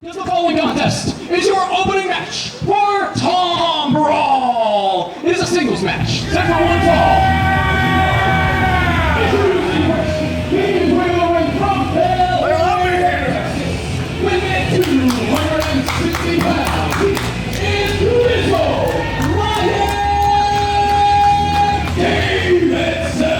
The following contest is your opening match for Tombrawl. It is a singles match, set for one fall. He's wiggling from hell. Weighing 260 pounds. It's Ryan Davidson.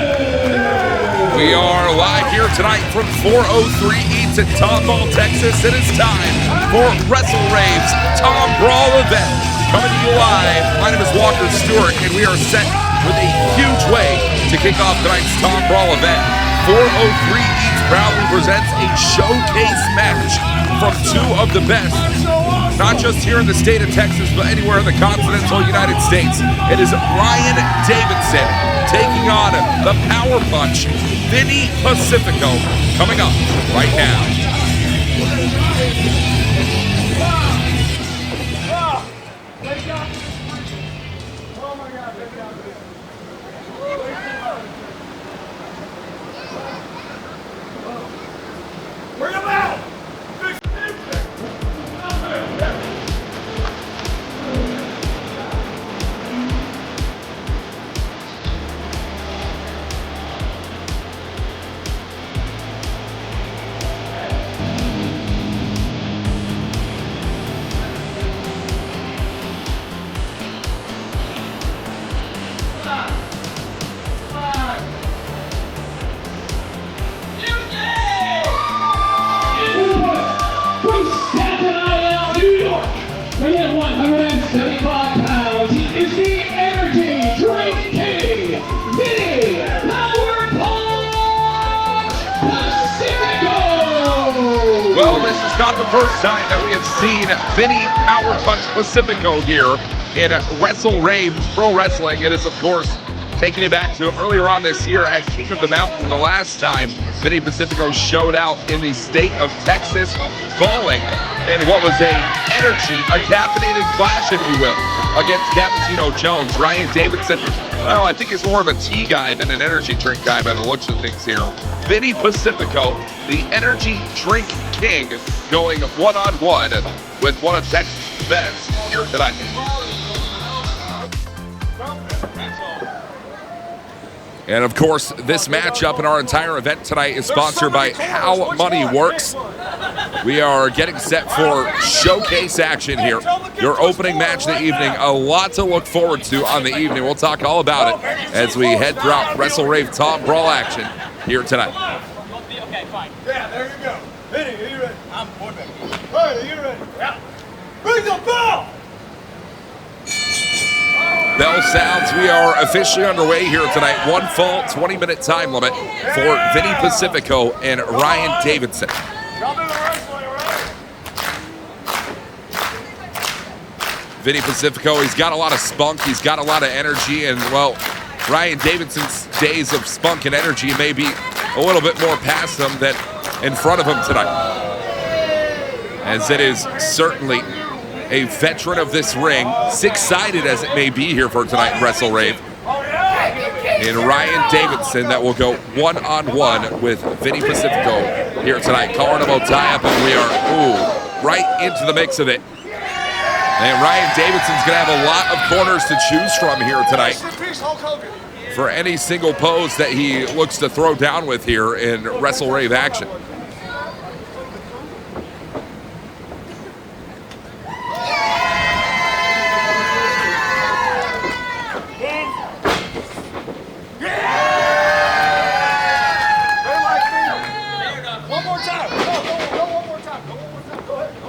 We are live here tonight from 403 Eats in Tomball, Texas. It is time for WrestleRave's Tombrawl event. Coming to you live, my name is Walker Stewart, and we are set with a huge way to kick off tonight's Tombrawl event. 403 Eats proudly presents a showcase match from two of the best, not just here in the state of Texas, but anywhere in the continental United States. It is Ryan Davidson taking on the Power Punch, Vinny Pacifico, coming up right now. Bring him out! Weighing 175 pounds, he is the Energy Drink King, Vinny Power Punch Pacifico! Well, this is not the first time that we have seen Vinny Power Punch Pacifico here in WrestleRave Pro Wrestling. It is, of course, taking it back to earlier on this year at King of the Mountain. The last time Vinny Pacifico showed out in the state of Texas, falling in what was a caffeinated clash, if you will, against Cappuccino Jones. Ryan Davidson, well, I think he's more of a tea guy than an energy drink guy by the looks of things here. Vinny Pacifico, the Energy Drink King, going one-on-one with one of Texas' best here tonight. And of course, this matchup and our entire event tonight is sponsored by How Money Works. We are getting set for showcase action here. Your opening match of the evening, a lot to look forward to on the evening. We'll talk all about it as we head throughout WrestleRave Tombrawl action here tonight. Okay, fine. Yeah, there you go. Vinny, are you ready? I'm quarterback. Hey, are you ready? Yeah. Bring the bell! Bell sounds. We are officially underway here tonight. One full 20-minute time limit for Vinny Pacifico and Ryan Davidson. Vinny Pacifico, he's got a lot of spunk, he's got a lot of energy, and, well, Ryan Davidson's days of spunk and energy may be a little bit more past him than in front of him tonight, as it is certainly a veteran of this ring, six-sided as it may be here for tonight in WrestleRave, and Ryan Davidson that will go one-on-one with Vinny Pacifico here tonight. Collar tie-up, and we are, right into the mix of it. And Ryan Davidson's going to have a lot of corners to choose from here tonight for any single pose that he looks to throw down with here in WrestleRave action.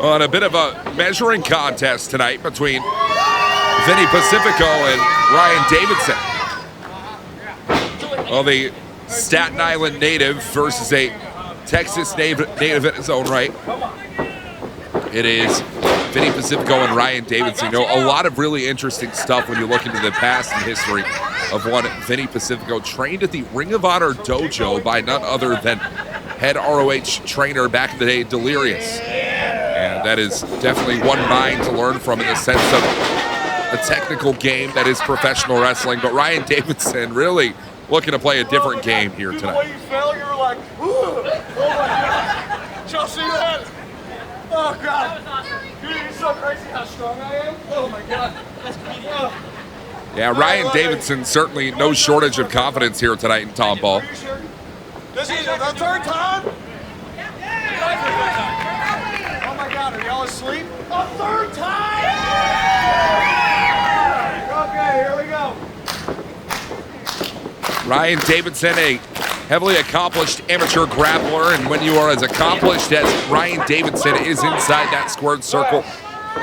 On a bit of a measuring contest tonight between Vinny Pacifico and Ryan Davidson. Well, the Staten Island native versus a Texas native in his own right. It is Vinny Pacifico and Ryan Davidson. You know, a lot of really interesting stuff when you look into the past and history of one Vinny Pacifico, trained at the Ring of Honor dojo by none other than head ROH trainer back in the day, Delirious. And that is definitely one mind to learn from in the sense of a technical game that is professional wrestling. But Ryan Davidson really looking to play a different game here tonight. The way you fell, you were like, oh my God. Did y'all see that? Oh, God. Dude, it's so crazy how strong I am. Oh, my God. That's crazy. Oh. Yeah, Ryan Davidson certainly no shortage of confidence here tonight in Tomball. This is the third time? Oh my God, are y'all asleep? A third time? Okay, here we go. Ryan Davidson, a heavily accomplished amateur grappler, and when you are as accomplished as Ryan Davidson is inside that squared circle,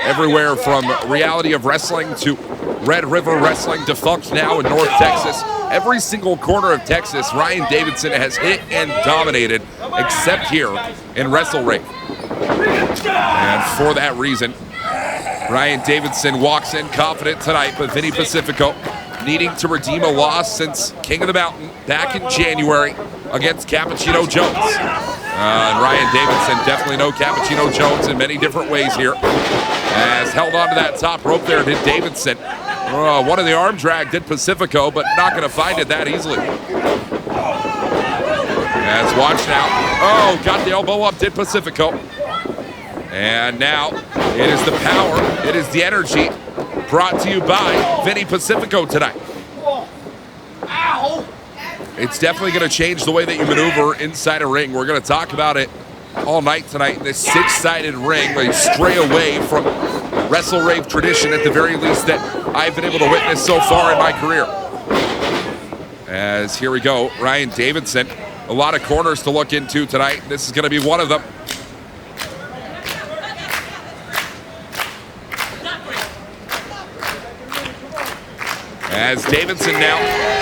everywhere from Reality of Wrestling to Red River Wrestling, defunct now in North Texas. Every single corner of Texas, Ryan Davidson has hit and dominated, except here in WrestleRave. And for that reason, Ryan Davidson walks in confident tonight, but Vinny Pacifico needing to redeem a loss since King of the Mountain back in January against Cappuccino Jones. And Ryan Davidson, definitely no Cappuccino Jones in many different ways here. Has held on to that top rope there, did Davidson. One of the arm drag did Pacifico, but not going to find it that easily. As watch now. Oh, got the elbow up, did Pacifico. And now it is the power, it is the energy brought to you by Vinny Pacifico tonight. Ow! It's definitely going to change the way that you maneuver inside a ring. We're going to talk about it all night tonight in this six-sided ring. They stray away from WrestleRave tradition, at the very least, that I've been able to witness so far in my career. As here we go, Ryan Davidson. A lot of corners to look into tonight. This is going to be one of them. As Davidson now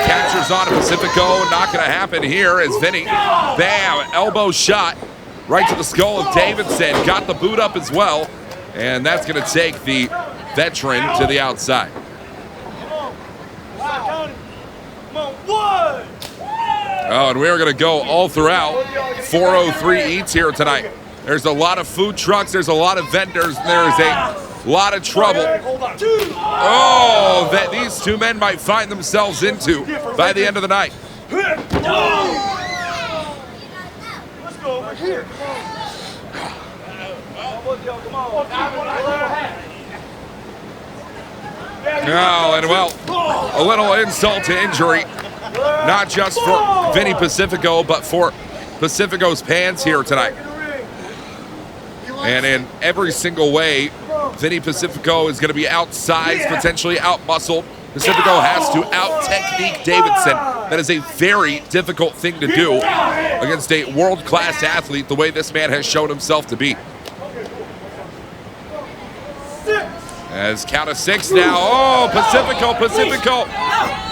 captures on to Pacifico. Not going to happen here as Vinny, bam, elbow shot right to the skull of Davidson. Got the boot up as well. And that's going to take the veteran to the outside. Oh, and we're going to go all throughout 403 Eats here tonight. There's a lot of food trucks. There's a lot of vendors. There's a lot of trouble. Oh, that these two men might find themselves into by the end of the night. Let's go over here. Oh, and well, a little insult to injury, not just for Vinny Pacifico, but for Pacifico's pants here tonight. And in every single way, Vinny Pacifico is going to be outsized, potentially out-muscled. Pacifico has to out-technique Davidson. That is a very difficult thing to do against a world-class athlete the way this man has shown himself to be. As count of six now. Oh, Pacifico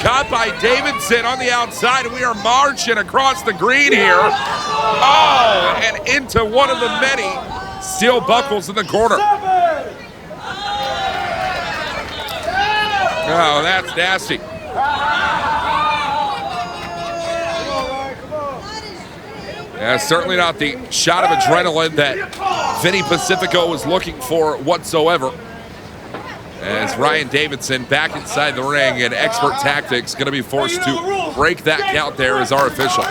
caught by Davidson on the outside. We are marching across the green here. Oh, and into one of the many steel buckles in the corner. Oh, that's nasty. Yeah, certainly not the shot of adrenaline that Vinny Pacifico was looking for whatsoever. As Ryan Davidson back inside the ring, and expert tactics going to be forced to break that count there as our official.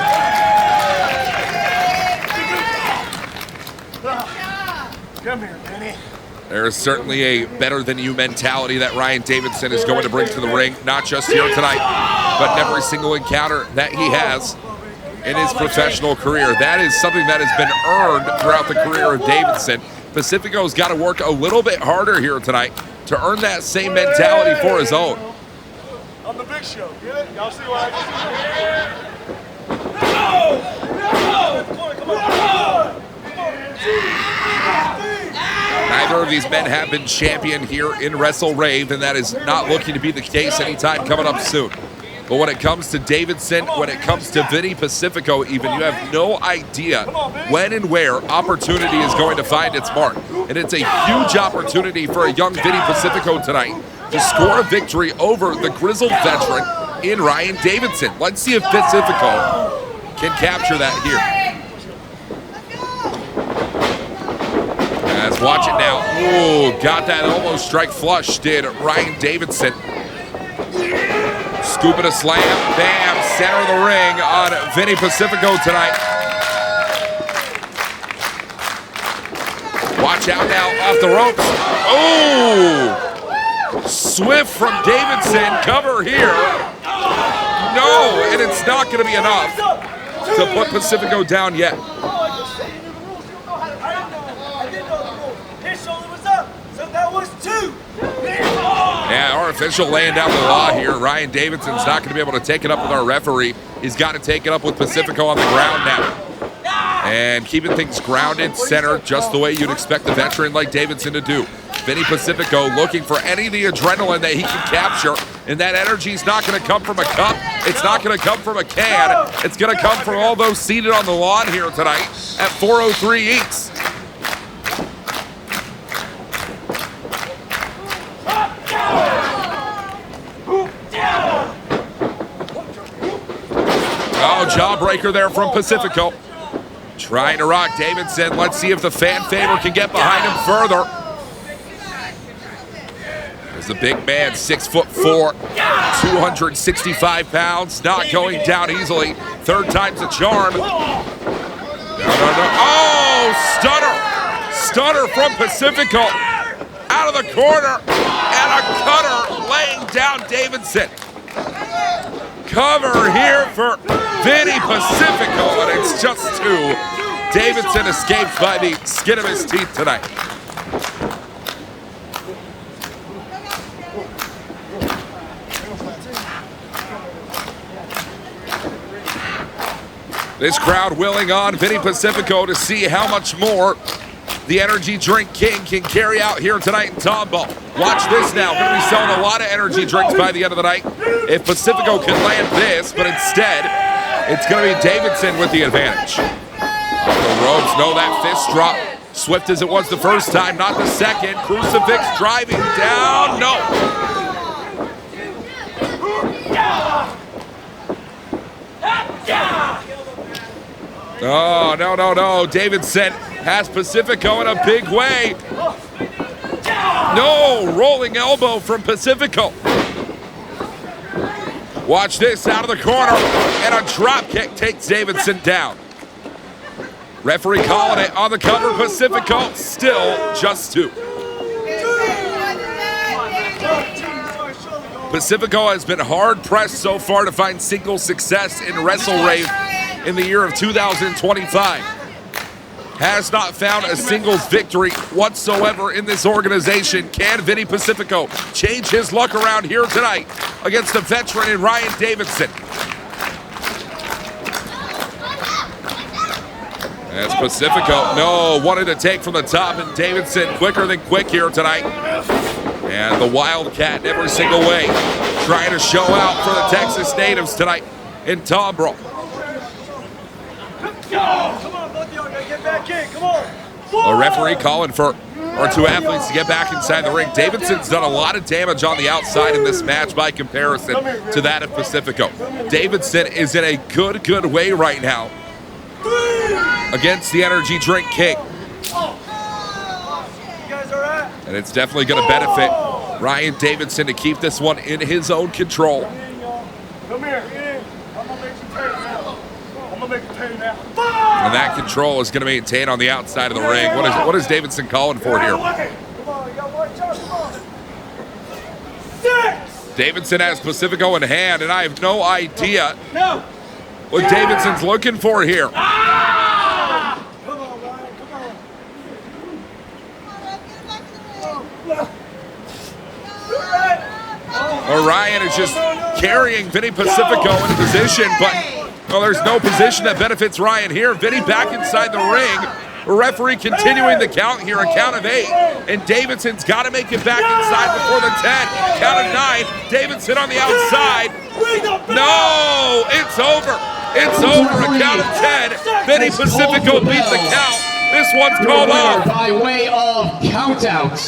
Come here, Vinny. There is certainly a better-than-you mentality that Ryan Davidson is going to bring to the ring, not just here tonight, but in every single encounter that he has in his professional career. That is something that has been earned throughout the career of Davidson. Pacifico's got to work a little bit harder here tonight to earn that same mentality for his own. On the big show, get it? Y'all see what I just Neither of these men have been champion here in WrestleRave, and that is not looking to be the case anytime coming up soon. But when it comes to Davidson, when it comes to Vinny Pacifico even, you have no idea when and where opportunity is going to find its mark. And it's a huge opportunity for a young Vinny Pacifico tonight to score a victory over the grizzled veteran in Ryan Davidson. Let's see if Pacifico can capture that here. As watch it now. Ooh, got that elbow strike flush, did Ryan Davidson. Scoop and a slam, bam, center of the ring on Vinny Pacifico tonight. Watch Down now off the ropes. Oh! Swift from Davidson. Cover here. No, and it's not going to be enough to put Pacifico down yet. Yeah, our official laying down the law here. Ryan Davidson's not going to be able to take it up with our referee. He's got to take it up with Pacifico on the ground now. And keeping things grounded, centered, just the way you'd expect a veteran like Davidson to do. Vinny Pacifico looking for any of the adrenaline that he can capture. And that energy's not going to come from a cup. It's not going to come from a can. It's going to come from all those seated on the lawn here tonight at 403 Eats. Oh, jawbreaker there from Pacifico. Trying to rock Davidson. Let's see if the fan favor can get behind him further. There's the big man, 6'4", 265 pounds, not going down easily. Third time's a charm. No. Oh, stunner. Stunner from Pacifico. Out of the corner. And a cutter laying down Davidson. Cover here for Vinny Pacifico, and it's just two. Davidson escapes by the skin of his teeth tonight. This crowd willing on Vinny Pacifico to see how much more the Energy Drink King can carry out here tonight in Tomball. Watch this now. Going to be selling a lot of energy drinks by the end of the night. If Pacifico can land this, but instead, it's going to be Davidson with the advantage. The ropes know that fist drop. Swift as it was the first time, not the second. Crucifix driving down. No. Oh, no. Davidson has Pacifico in a big way. No, rolling elbow from Pacifico. Watch this, out of the corner, and a drop kick takes Davidson down. Referee calling it on the cover. Pacifico still just two. Pacifico has been hard pressed so far to find single success in WrestleRave in the year of 2025. Has not found a singles victory whatsoever in this organization. Can Vinny Pacifico change his luck around here tonight against the veteran in Ryan Davidson? As Pacifico, wanted to take from the top, and Davidson quicker than quick here tonight. And the Wildcat in every single way, trying to show out for the Texas natives tonight in Tombrawl. Come on, both of y'all gotta get back in. Come on. The referee calling for our two athletes to get back inside the ring. Davidson's done a lot of damage on the outside in this match by comparison to that of Pacifico. Davidson is in a good way right now against the Energy Drink King. And it's definitely going to benefit Ryan Davidson to keep this one in his own control. Come here. I'm gonna make you pay now. And that control is going to maintain on the outside of the ring. What is Davidson calling for here? Come on, you got one shot. Come on. 6. Davidson has Pacifico in hand, and I have no idea what Davidson's looking for here. Come on, Ryan. Orion is just carrying Vinny Pacifico in position, but there's no position that benefits Ryan here. Vinny back inside the ring. The referee continuing the count here, a count of 8. And Davidson's got to make it back inside before the 10. Count of 9. Davidson on the outside. No, it's over. It's over, a count of 10. Vinny Pacifico beat the count. This one's called off. By way of count-out,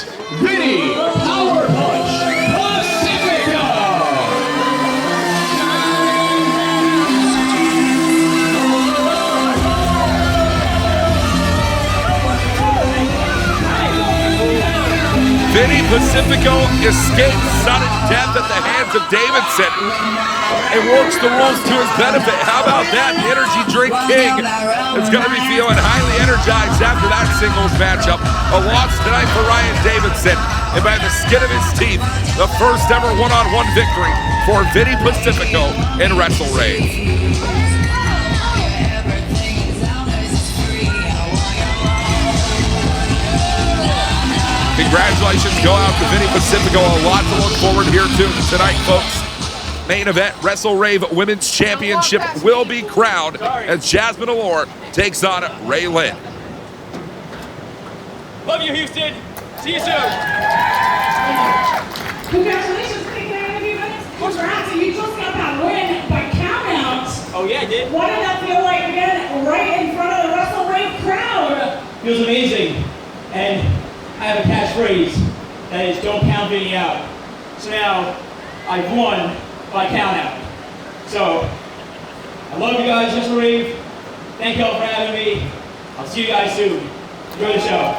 Vinny Power Punch Pacifico. Vinny Pacifico escapes sudden death at the hands of Davidson and works the rules to his benefit. How about that? The Energy Drink King is going to be feeling highly energized after that singles matchup. A loss tonight for Ryan Davidson, and by the skin of his teeth, the first ever one-on-one victory for Vinny Pacifico in WrestleRave. Congratulations go out to Vinny Pacifico. A lot to look forward here to tonight, folks. Main event, WrestleRave Women's Championship will be crowned as Jazmin Allure takes on Reyes. Love you, Houston. See you soon. Congratulations, Big Man. Congrats, you just got that win by countouts. Oh yeah, I did. What did that feel like again, right in front of the WrestleRave crowd? Feels amazing, and I have a catchphrase that is "Don't count Vinny out." So now I've won by count out. So I love you guys, WrestleRave. Thank y'all for having me. I'll see you guys soon. Enjoy the show.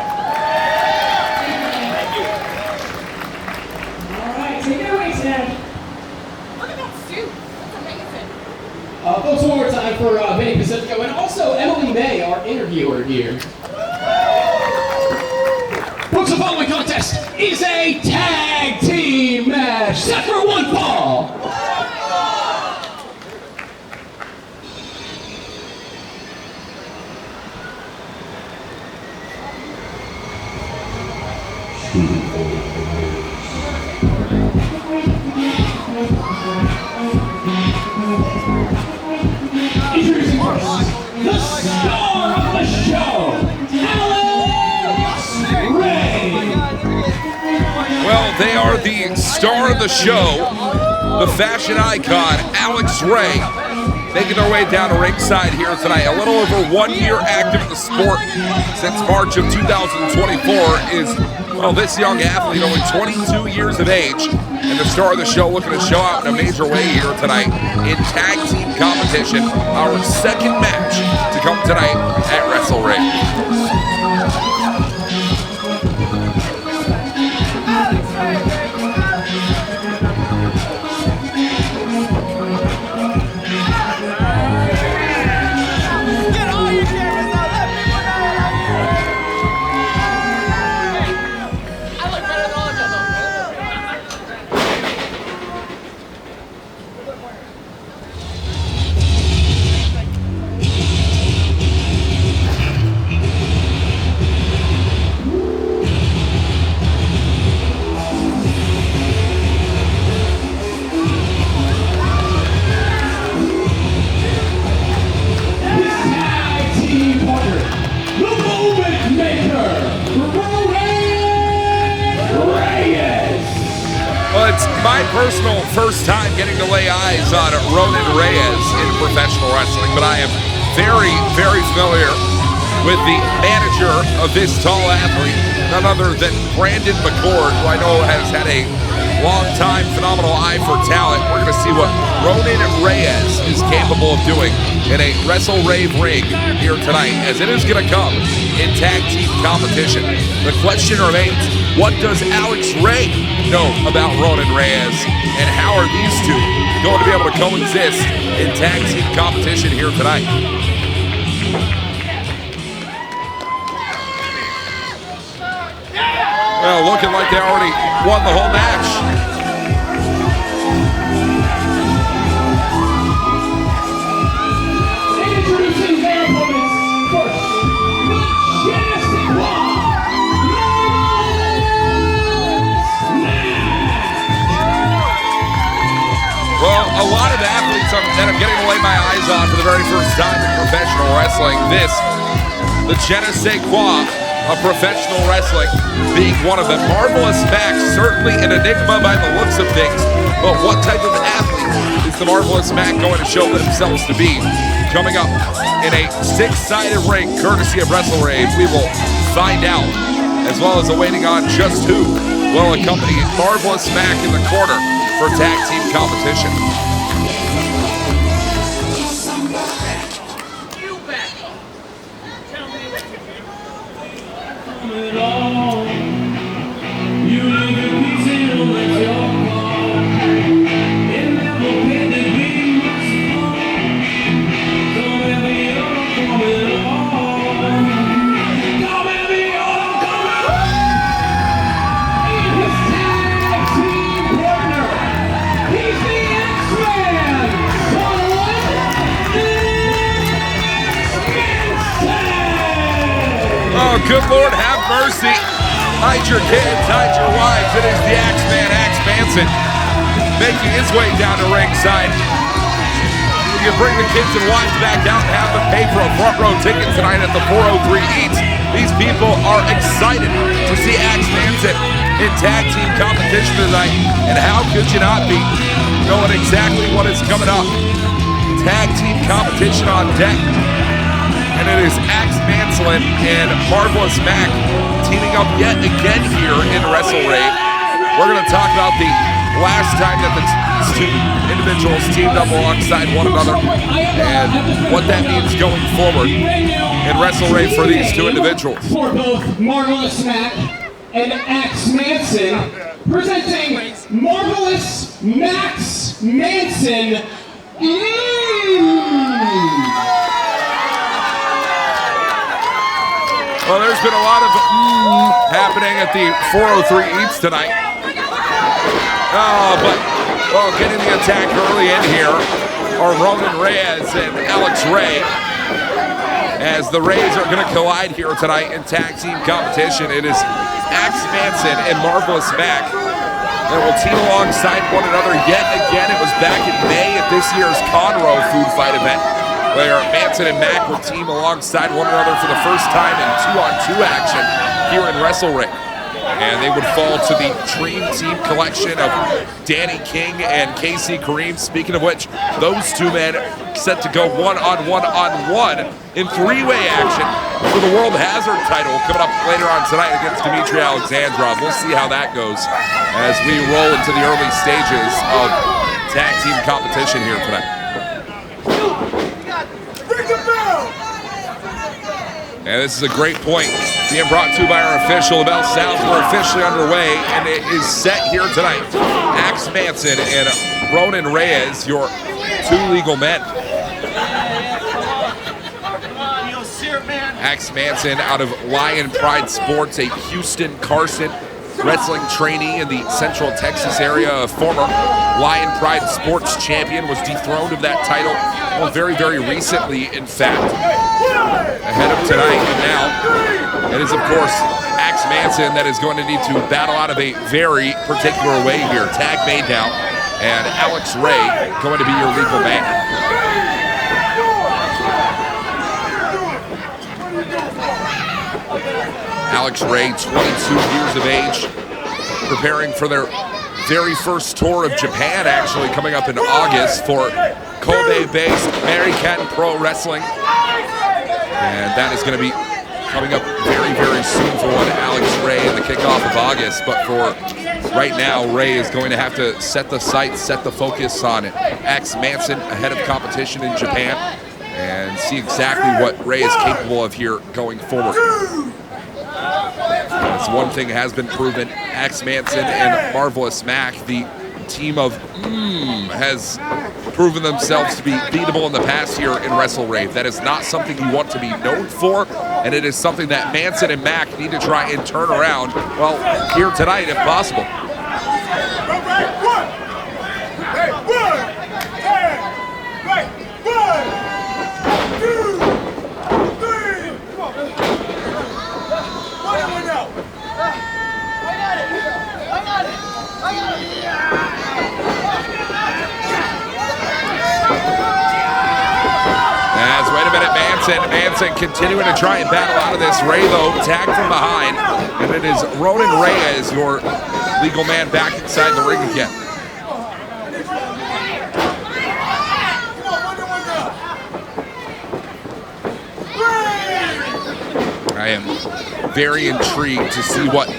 Thank you. All right, take it away, Sam. Look at that suit. That's amazing. Folks, one more time for Vinny Pacifico and also Emily May, our interviewer here. Folks, the following contest is a tag team match set for one fall. Introducing first, the star of the show, Well, they are the star of the show, the fashion icon, Alex Reyes, making their way down to ringside here tonight. A little over 1 year active in the sport since March of 2024 is, well, this young athlete, only 22 years of age, and the star of the show looking to show out in a major way here tonight in tag team competition. Our second match to come tonight at WrestleRave. My personal first time getting to lay eyes on Ronin Reyes in professional wrestling, but I am very, very familiar with the manager of this tall athlete, none other than Brandon McCord, who I know has had a long-time phenomenal eye for talent. We're going to see what Ronin Reyes is capable of doing in a WrestleRave ring here tonight, as it is going to come in tag team competition. The question remains, what does Alex Reyes know about Ronin Reyes, and how are these two going to be able to coexist in tag team competition here tonight? Well, looking like they already won the whole match. Introducing their opponents first, Well, a lot of athletes that I'm getting to lay my eyes on for the very first time in professional wrestling. This, the je ne sais quoi of professional wrestling, being one of them. Marvelous Mack, certainly an enigma by the looks of things, but what type of athlete is the Marvelous Mack going to show themselves to be? Coming up in a six-sided ring, courtesy of WrestleRave, we will find out, as well as awaiting on just who will accompany Marvelous Mack in the corner for tag team competition. You Good Lord, have mercy. Hide your kids, hide your wives. It is the Axeman, Axe Manson, making his way down to ringside. You can bring the kids and wives back out and have them pay for a front row ticket tonight at the 403 Eats. These people are excited to see Axe Manson in tag team competition tonight. And how could you not be, knowing exactly what is coming up? Tag team competition on deck. And it is Axe Manson and Marvelous Mack teaming up yet again here in WrestleRave. We're going to talk about the last time that these two individuals teamed up alongside one another and what that means going forward in WrestleRave for these two individuals. For both Marvelous Mack and Axe Manson, presenting Marvelous Max Manson. Well, there's been a lot of happening at the 403 Eats tonight. Well, getting the attack early in here are Ronin Reyes and Alex Ray. As the Reyes are going to collide here tonight in tag team competition, it is Axe Manson and Marvelous Mack that will team alongside one another yet again. It was back in May at this year's Conroe Food Fight event, where Manson and Mack will team alongside one another for the first time in 2-on-2 action here in WrestleRave. And they would fall to the Dream Team collection of Danny King and KC Kareem. Speaking of which, those two men set to go one-on-one in three-way action for the World Hazard title coming up later on tonight against Dimitri Alexandrov. We'll see how that goes as we roll into the early stages of tag team competition here tonight. And this is a great point being brought to you by our official. The bell sounds. We're officially underway, and it is set here tonight. Axe Manson and Ronin Reyes, your two legal men. Axe Manson out of Lion Pride Sports, a Houston Carson wrestling trainee in the Central Texas area, a former Lion Pride Sports champion, was dethroned of that title, well, very, very recently, in fact. Ahead of tonight, and now it is, of course, Axe Manson that is going to need to battle out of a very particular way here. Tag made now, and Alex Ray going to be your legal man. Alex Ray, 22 years of age, preparing for their very first tour of Japan, actually, coming up in August for Kobe-based American Pro Wrestling. And that is going to be coming up very, very soon for one Alex Ray in the kickoff of August. But for right now, Ray is going to have to set the sights, set the focus on Axe Manson ahead of competition in Japan and see exactly what Ray is capable of here going forward. As one thing has been proven, Axe Manson and Marvelous Mack, the team of has proven themselves to be beatable in the past here in WrestleRave. That is not something you want to be known for, and it is something that Manson and Mack need to try and turn around, well, here tonight if possible. Wait a minute, Manson continuing to try and battle out of this. Ray, though, tagged from behind. And it is Ronin Reyes, your legal man, back inside the ring again. I am very intrigued to see what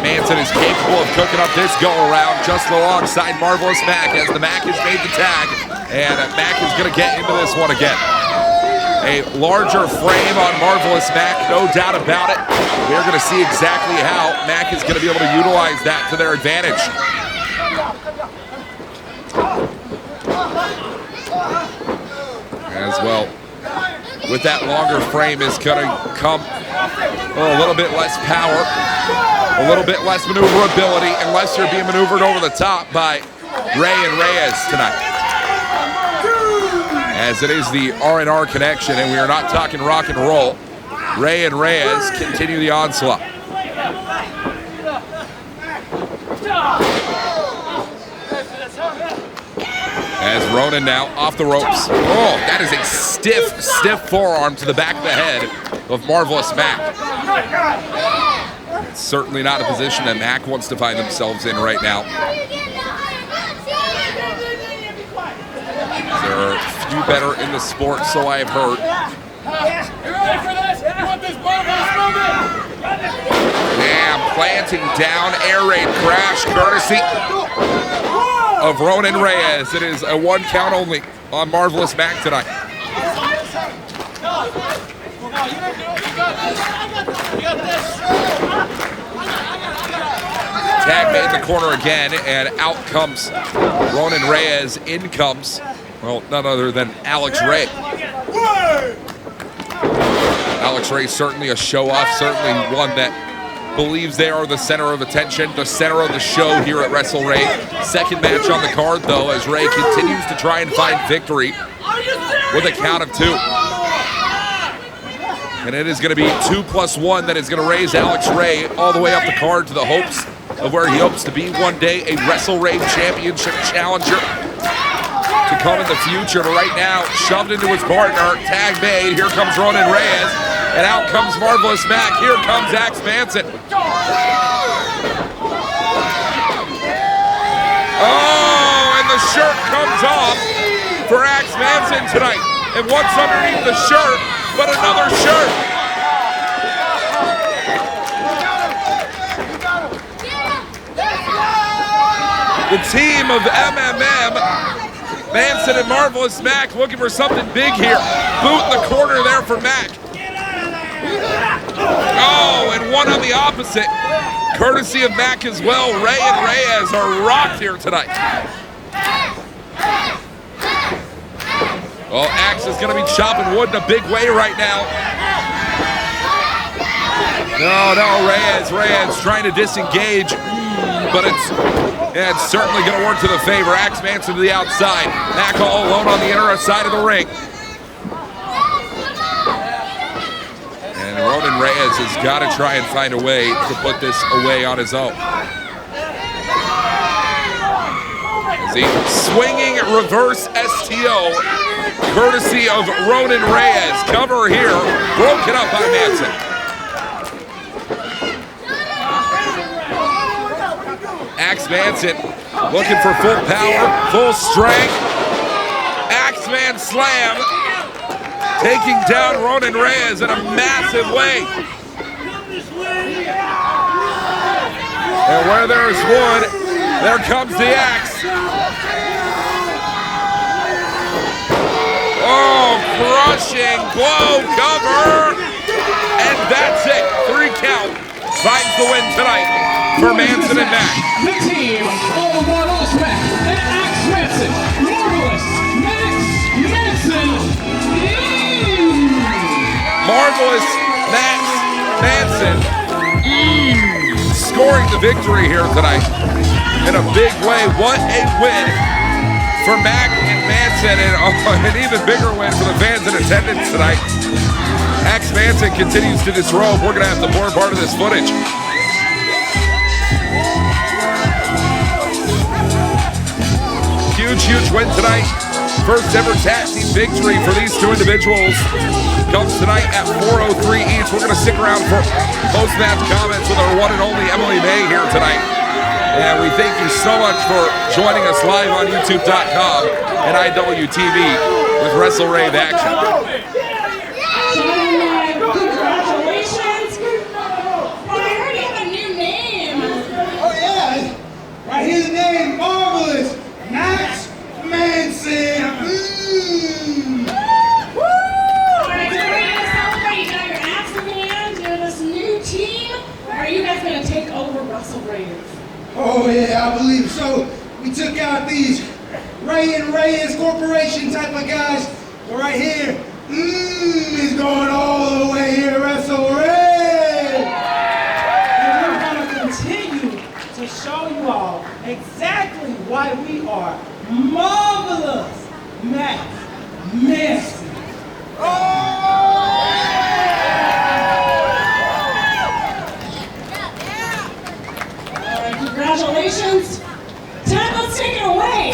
Manson is capable of cooking up this go-around just alongside Marvelous Mack as the Mack has made the tag. And Mack is going to get into this one again. A larger frame on Marvelous Mack, no doubt about it. We're going to see exactly how Mack is going to be able to utilize that to their advantage. As well, with that longer frame is going to come a little bit less power, a little bit less maneuverability, unless you're being maneuvered over the top by Ray and Reyes tonight. As it is the R&R connection, and we are not talking rock and roll. Ray and Reyes continue the onslaught. As Ronin now off the ropes. Oh, that is a stiff forearm to the back of the head of Marvelous Mack. It's certainly not a position that Mack wants to find themselves in right now. There are few better in the sport, so I have heard. You ready for this? You want this marvelous moment? Damn, planting down, air raid crash, courtesy of Ronin Reyes. It is a 1 count only on Marvelous Mack tonight. Tag made in the corner again, and out comes Ronin Reyes. In comes, well, none other than Alex Ray. Alex Ray, certainly a show-off, certainly one that believes they are the center of attention, the center of the show here at WrestleRave. Second match on the card, though, as Ray continues to try and find victory with a count of 2. And it is going to be 2+1 that is going to raise Alex Ray all the way up the card to the hopes of where he hopes to be one day, a WrestleRave Championship challenger to come in the future. But right now, shoved into his partner, tag made. Here comes Ronin Reyes, and out comes Marvelous Mack. Here comes Manson. Oh, and the shirt comes off for Manson tonight. And what's underneath the shirt but another shirt? The team of MMM, Manson and Marvelous Mack, looking for something big here. Boot in the corner there for Mack. Oh, and one on the opposite, courtesy of Mack as well. Ray and Reyes are rocked here tonight. Well, Axe is going to be chopping wood in a big way right now. No, Reyes trying to disengage, but it's certainly going to work to the favor. Manson to the outside. Mack all alone on the inner side of the ring. And Ronin Reyes has got to try and find a way to put this away on his own. As he swinging reverse STO, courtesy of Ronin Reyes. Cover here, broken up by Manson. Manson looking for full power, full strength. Axeman slam, taking down Ronin Reyes in a massive way. And where there is wood, there comes the axe. Oh, crushing blow cover. And that's it. 3 count. Finds the win tonight for Manson and Mack. The team of Marvelous Mack and Manson. Marvelous Manson. Marvelous Manson scoring the victory here tonight in a big way. What a win for Mack and Manson, and an even bigger win for the fans in attendance tonight. Manson continues to disrobe. We're going to have the more part of this footage. Huge win tonight. First ever tag team victory for these 2 individuals comes tonight at 4:03 each. We're going to stick around for post-match comments with our one and only Emily May here tonight. And we thank you so much for joining us live on YouTube.com and IWTV with WrestleRave action. Congratulations! I heard you have a new name. Oh yeah, right here's the name, Marvelous Max Manson. Woo! Alright, so we're gonna celebrate. You got your axe in hand. You're this new team. Are you guys gonna take over WrestleRave? Oh yeah, I believe so. We took out these Ray and Reyes Corporation type of guys. So right here, is going all the way here at WrestleRave. And we're going to continue to show you all exactly why we are Marvelous Mack Manson. Oh! Congratulations. Ted, let's take it away.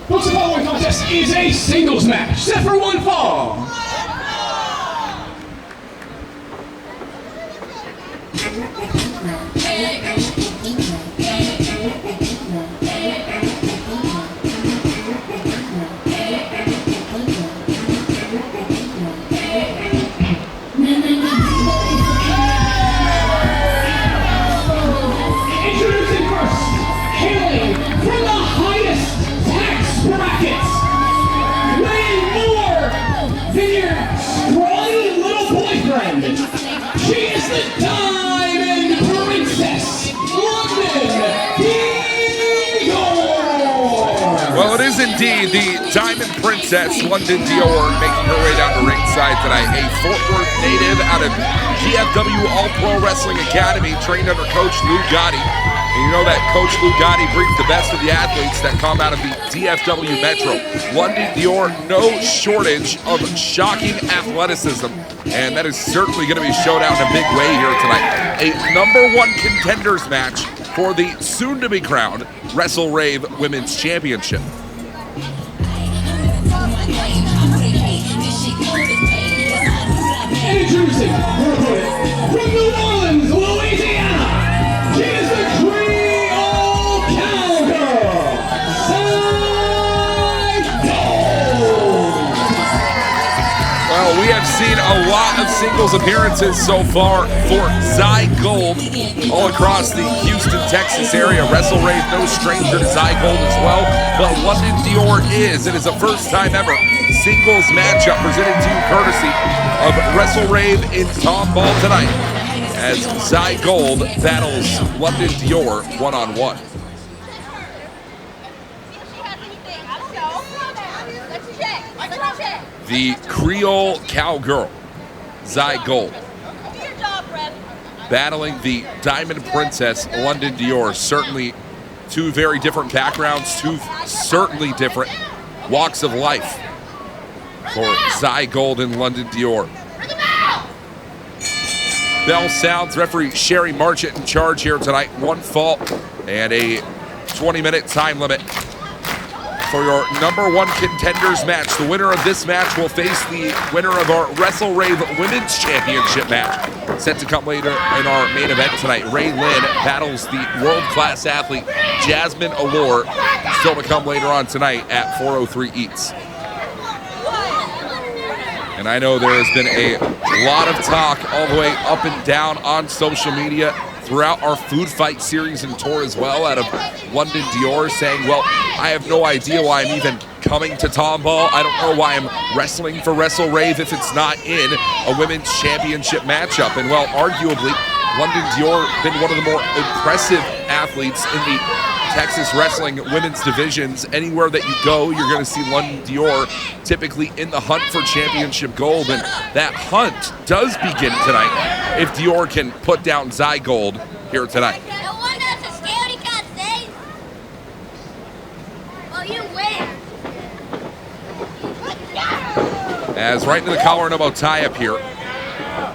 Folks, the following contest is a singles match set for one fall. Introducing first, hailing from the highest tax brackets, weighing more than your scrawny little boyfriend. She is the Diamond Princess, Londyn Dior. Well, it is indeed the Diamond Princess, Londyn Dior, making her way down to ringside tonight. A Fort Worth native out of FFWV All-Pro Wrestling Academy, trained under Coach Lou Gotti. And you know that Coach Lou Gotti brings the best of the athletes that come out of the DFW Metro. Londyn Dior, no shortage of shocking athleticism, and that is certainly going to be showed out in a big way here tonight. A #1 contenders match for the soon-to-be crowned WrestleRave Women's Championship. Introducing her opponent from New Orleans, Louisiana. She is the Creole Cowgirl, Well, we have seen a lot of singles appearances so far for Zy Gold all across the Houston, Texas area. WrestleRave, no stranger to Zy Gold as well, but Londyn Dior is. It is the first time ever singles matchup presented to you courtesy of WrestleRave in Tomball tonight as Zy Gold battles Londyn Dior one-on-one. The Creole Cowgirl, Zy Gold, battling the Diamond Princess, Londyn Dior. Certainly two very different backgrounds, two certainly different walks of life for Zy Gold and Londyn Dior. Bell sounds. Referee Sherry Marchant in charge here tonight. One fall and a 20-minute time limit for your #1 contenders match. The winner of this match will face the winner of our WrestleRave Women's Championship match. Set to come later in our main event tonight. Lynn battles the world-class athlete Jazmin Allure. Still to come later on tonight at 403 Eats. And I know there has been a lot of talk all the way up and down on social media throughout our food fight series and tour as well, out of Londyn Dior saying, well, I have no idea why I'm even coming to Tomball. I don't know why I'm wrestling for WrestleRave if it's not in a women's championship matchup. And well, arguably, Londyn Dior been one of the more impressive athletes in the Texas wrestling women's divisions. Anywhere that you go, you're going to see Londyn Dior typically in the hunt for championship gold, and that hunt does begin tonight if Dior can put down Zy Gold here tonight. As right into the collar and elbow tie up here,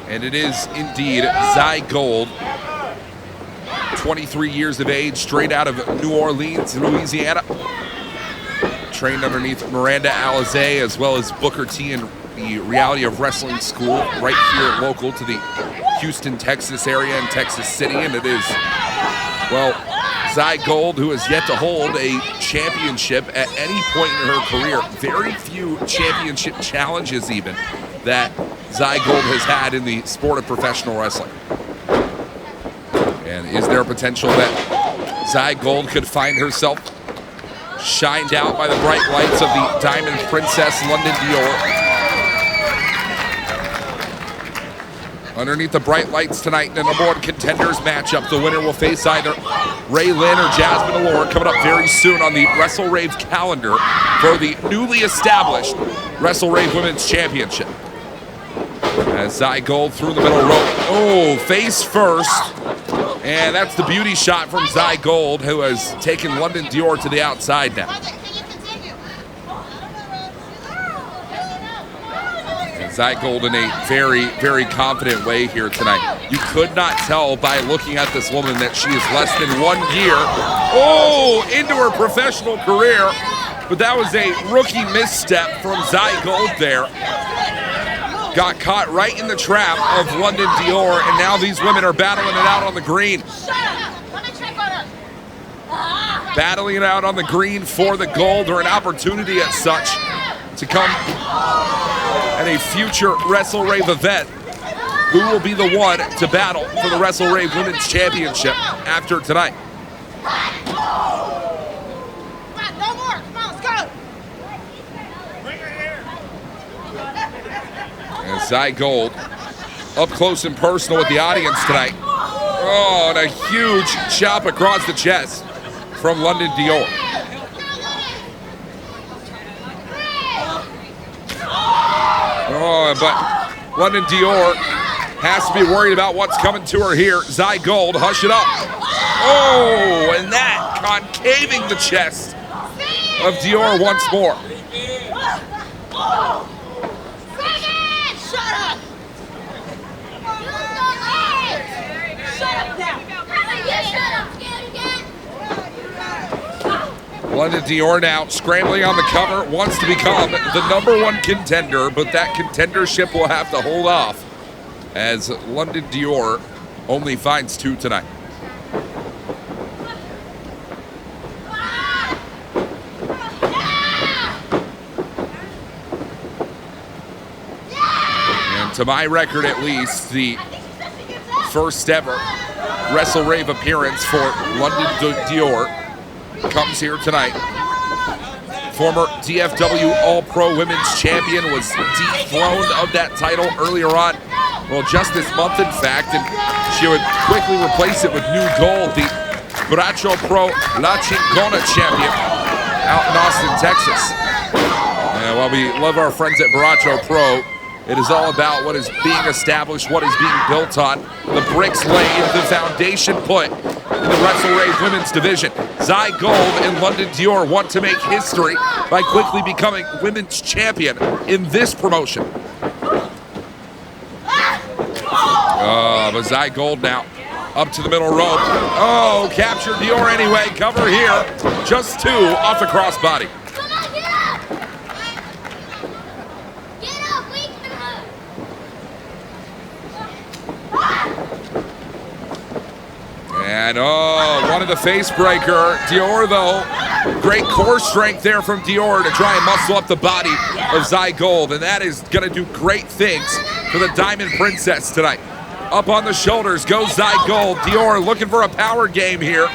and it is indeed Zy Gold, 23 years of age, straight out of New Orleans, Louisiana. Trained underneath Miranda Alizé as well as Booker T in the Reality of Wrestling School right here local to the Houston, Texas area and Texas City. And it is, well, Zy Gold, who has yet to hold a championship at any point in her career. Very few championship challenges even that Zy Gold has had in the sport of professional wrestling. And is there a potential that Zy Gold could find herself shined out by the bright lights of the Diamond Princess, Londyn Dior? Underneath the bright lights tonight in the #1 contenders matchup, the winner will face either Lynn or Jazmin Allure, coming up very soon on the WrestleRave calendar for the newly established WrestleRave Women's Championship. As Zy Gold through the middle rope. Oh, face first. And that's the beauty shot from Zy Gold, who has taken Londyn Dior to the outside now. Zygold in a very, very confident way here tonight. You could not tell by looking at this woman that she is less than 1 year, into her professional career. But that was a rookie misstep from Zygold there. Got caught right in the trap of Londyn Dior, and now these women are battling it out on the green. Battling it out on the green for the gold, or an opportunity as such to come at a future WrestleRave event. Who will be the one to battle for the WrestleRave Women's Championship after tonight? No more. Come on, let's go. And Zygold up close and personal with the audience tonight. Oh, and a huge chop across the chest from Londyn Dior. Oh, but Londyn Dior has to be worried about what's coming to her here. Zygold, hush it up. Oh, and that concaving the chest of Dior once more. Shut up. Shut up now. Shut up. Londyn Dior now scrambling on the cover, wants to become the #1 contender, but that contendership will have to hold off as Londyn Dior only finds 2 tonight. And to my record at least, the first ever WrestleRave appearance for Londyn Dior comes here tonight. Former DFW All-Pro Women's Champion, was dethroned of that title earlier on. Well, just this month, in fact, and she would quickly replace it with new gold, the Bracho Pro La Chingona Champion out in Austin, Texas. And while we love our friends at Bracho Pro, it is all about what is being established, what is being built on, the bricks laid, the foundation put in the WrestleRave Women's Division. Zygold and Londyn Dior want to make history by quickly becoming Women's Champion in this promotion. But Zygold now up to the middle rope. Oh, captured Dior anyway. Cover here. Just 2 off the crossbody. And one of the face breaker. Dior, though, great core strength there from Dior to try and muscle up the body of Zygold. And that is going to do great things for the Diamond Princess tonight. Up on the shoulders goes Zygold. Dior looking for a power game here.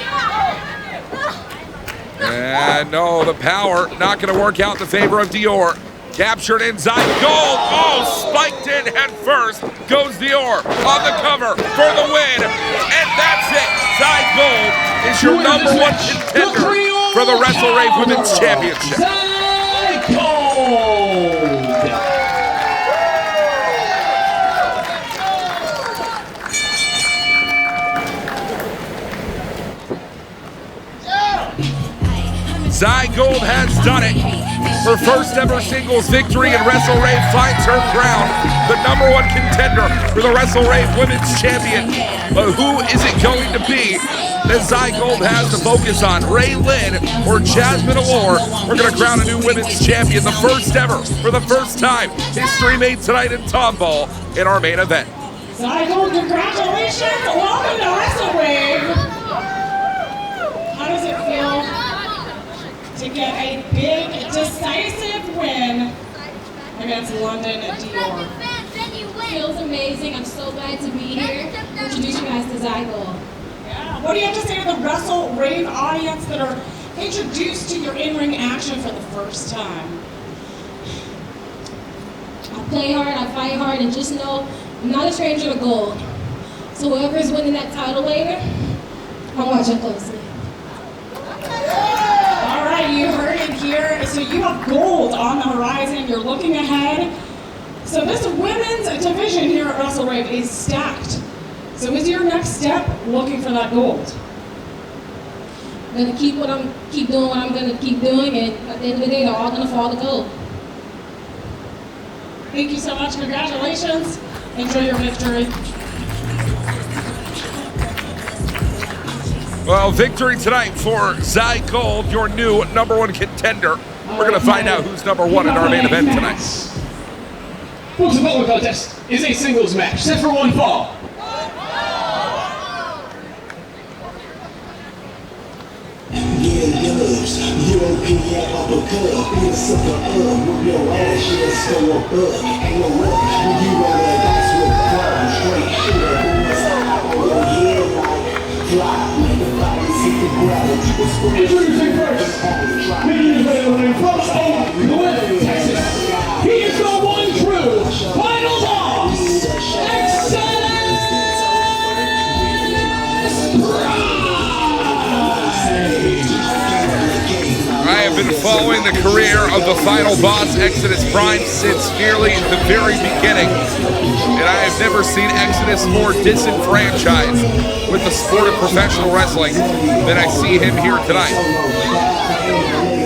And no, the power not going to work out in the favor of Dior. Captured in Zygold. Oh, spiked in head first. Goes Dior on the cover for the win. And that's it. Zygold is your #1 contender for the WrestleRave Women's Championship. Zygold has done it. Her first ever singles victory in WrestleRave finds her crown the #1 contender for the WrestleRave Women's Champion. But who is it going to be that Zygold has to focus on? Lynn or Jazmin Allure? We're going to crown a new Women's Champion, the first ever, for the first time. History made tonight in Tomball in our main event. Zygold, congratulations! Welcome to WrestleRave! How does it feel to get a big, decisive win against Londyn Dior? Feels amazing. I'm so glad to be here. Introduce you guys to Zygold. Yeah. What do you have to say to the WrestleRave audience that are introduced to your in-ring action for the first time? I play hard, I fight hard, and just know I'm not a stranger to gold. So whoever's winning that title later, I'm watching closely. All right, you heard it here. So you have gold on the horizon. You're looking ahead. So this women's division here at WrestleRave is stacked. So is your next step looking for that gold? I'm gonna keep doing what I'm gonna keep doing, and at the end of the day, they're all gonna fall to gold. Thank you so much. Congratulations. Enjoy your victory. Well, victory tonight for Zai Gold, your new #1 contender. We're going to find out who's #1 in our main event tonight. Folks, the following contest is a singles match set for one fall. Introducing first, making his way to the ring from Nguyen, Texas. He is the one true final boss, I have been following the career of the final boss, Exodus Prime, since nearly the very beginning. And I have never seen Exodus more disenfranchised with the sport of professional wrestling than I see him here tonight.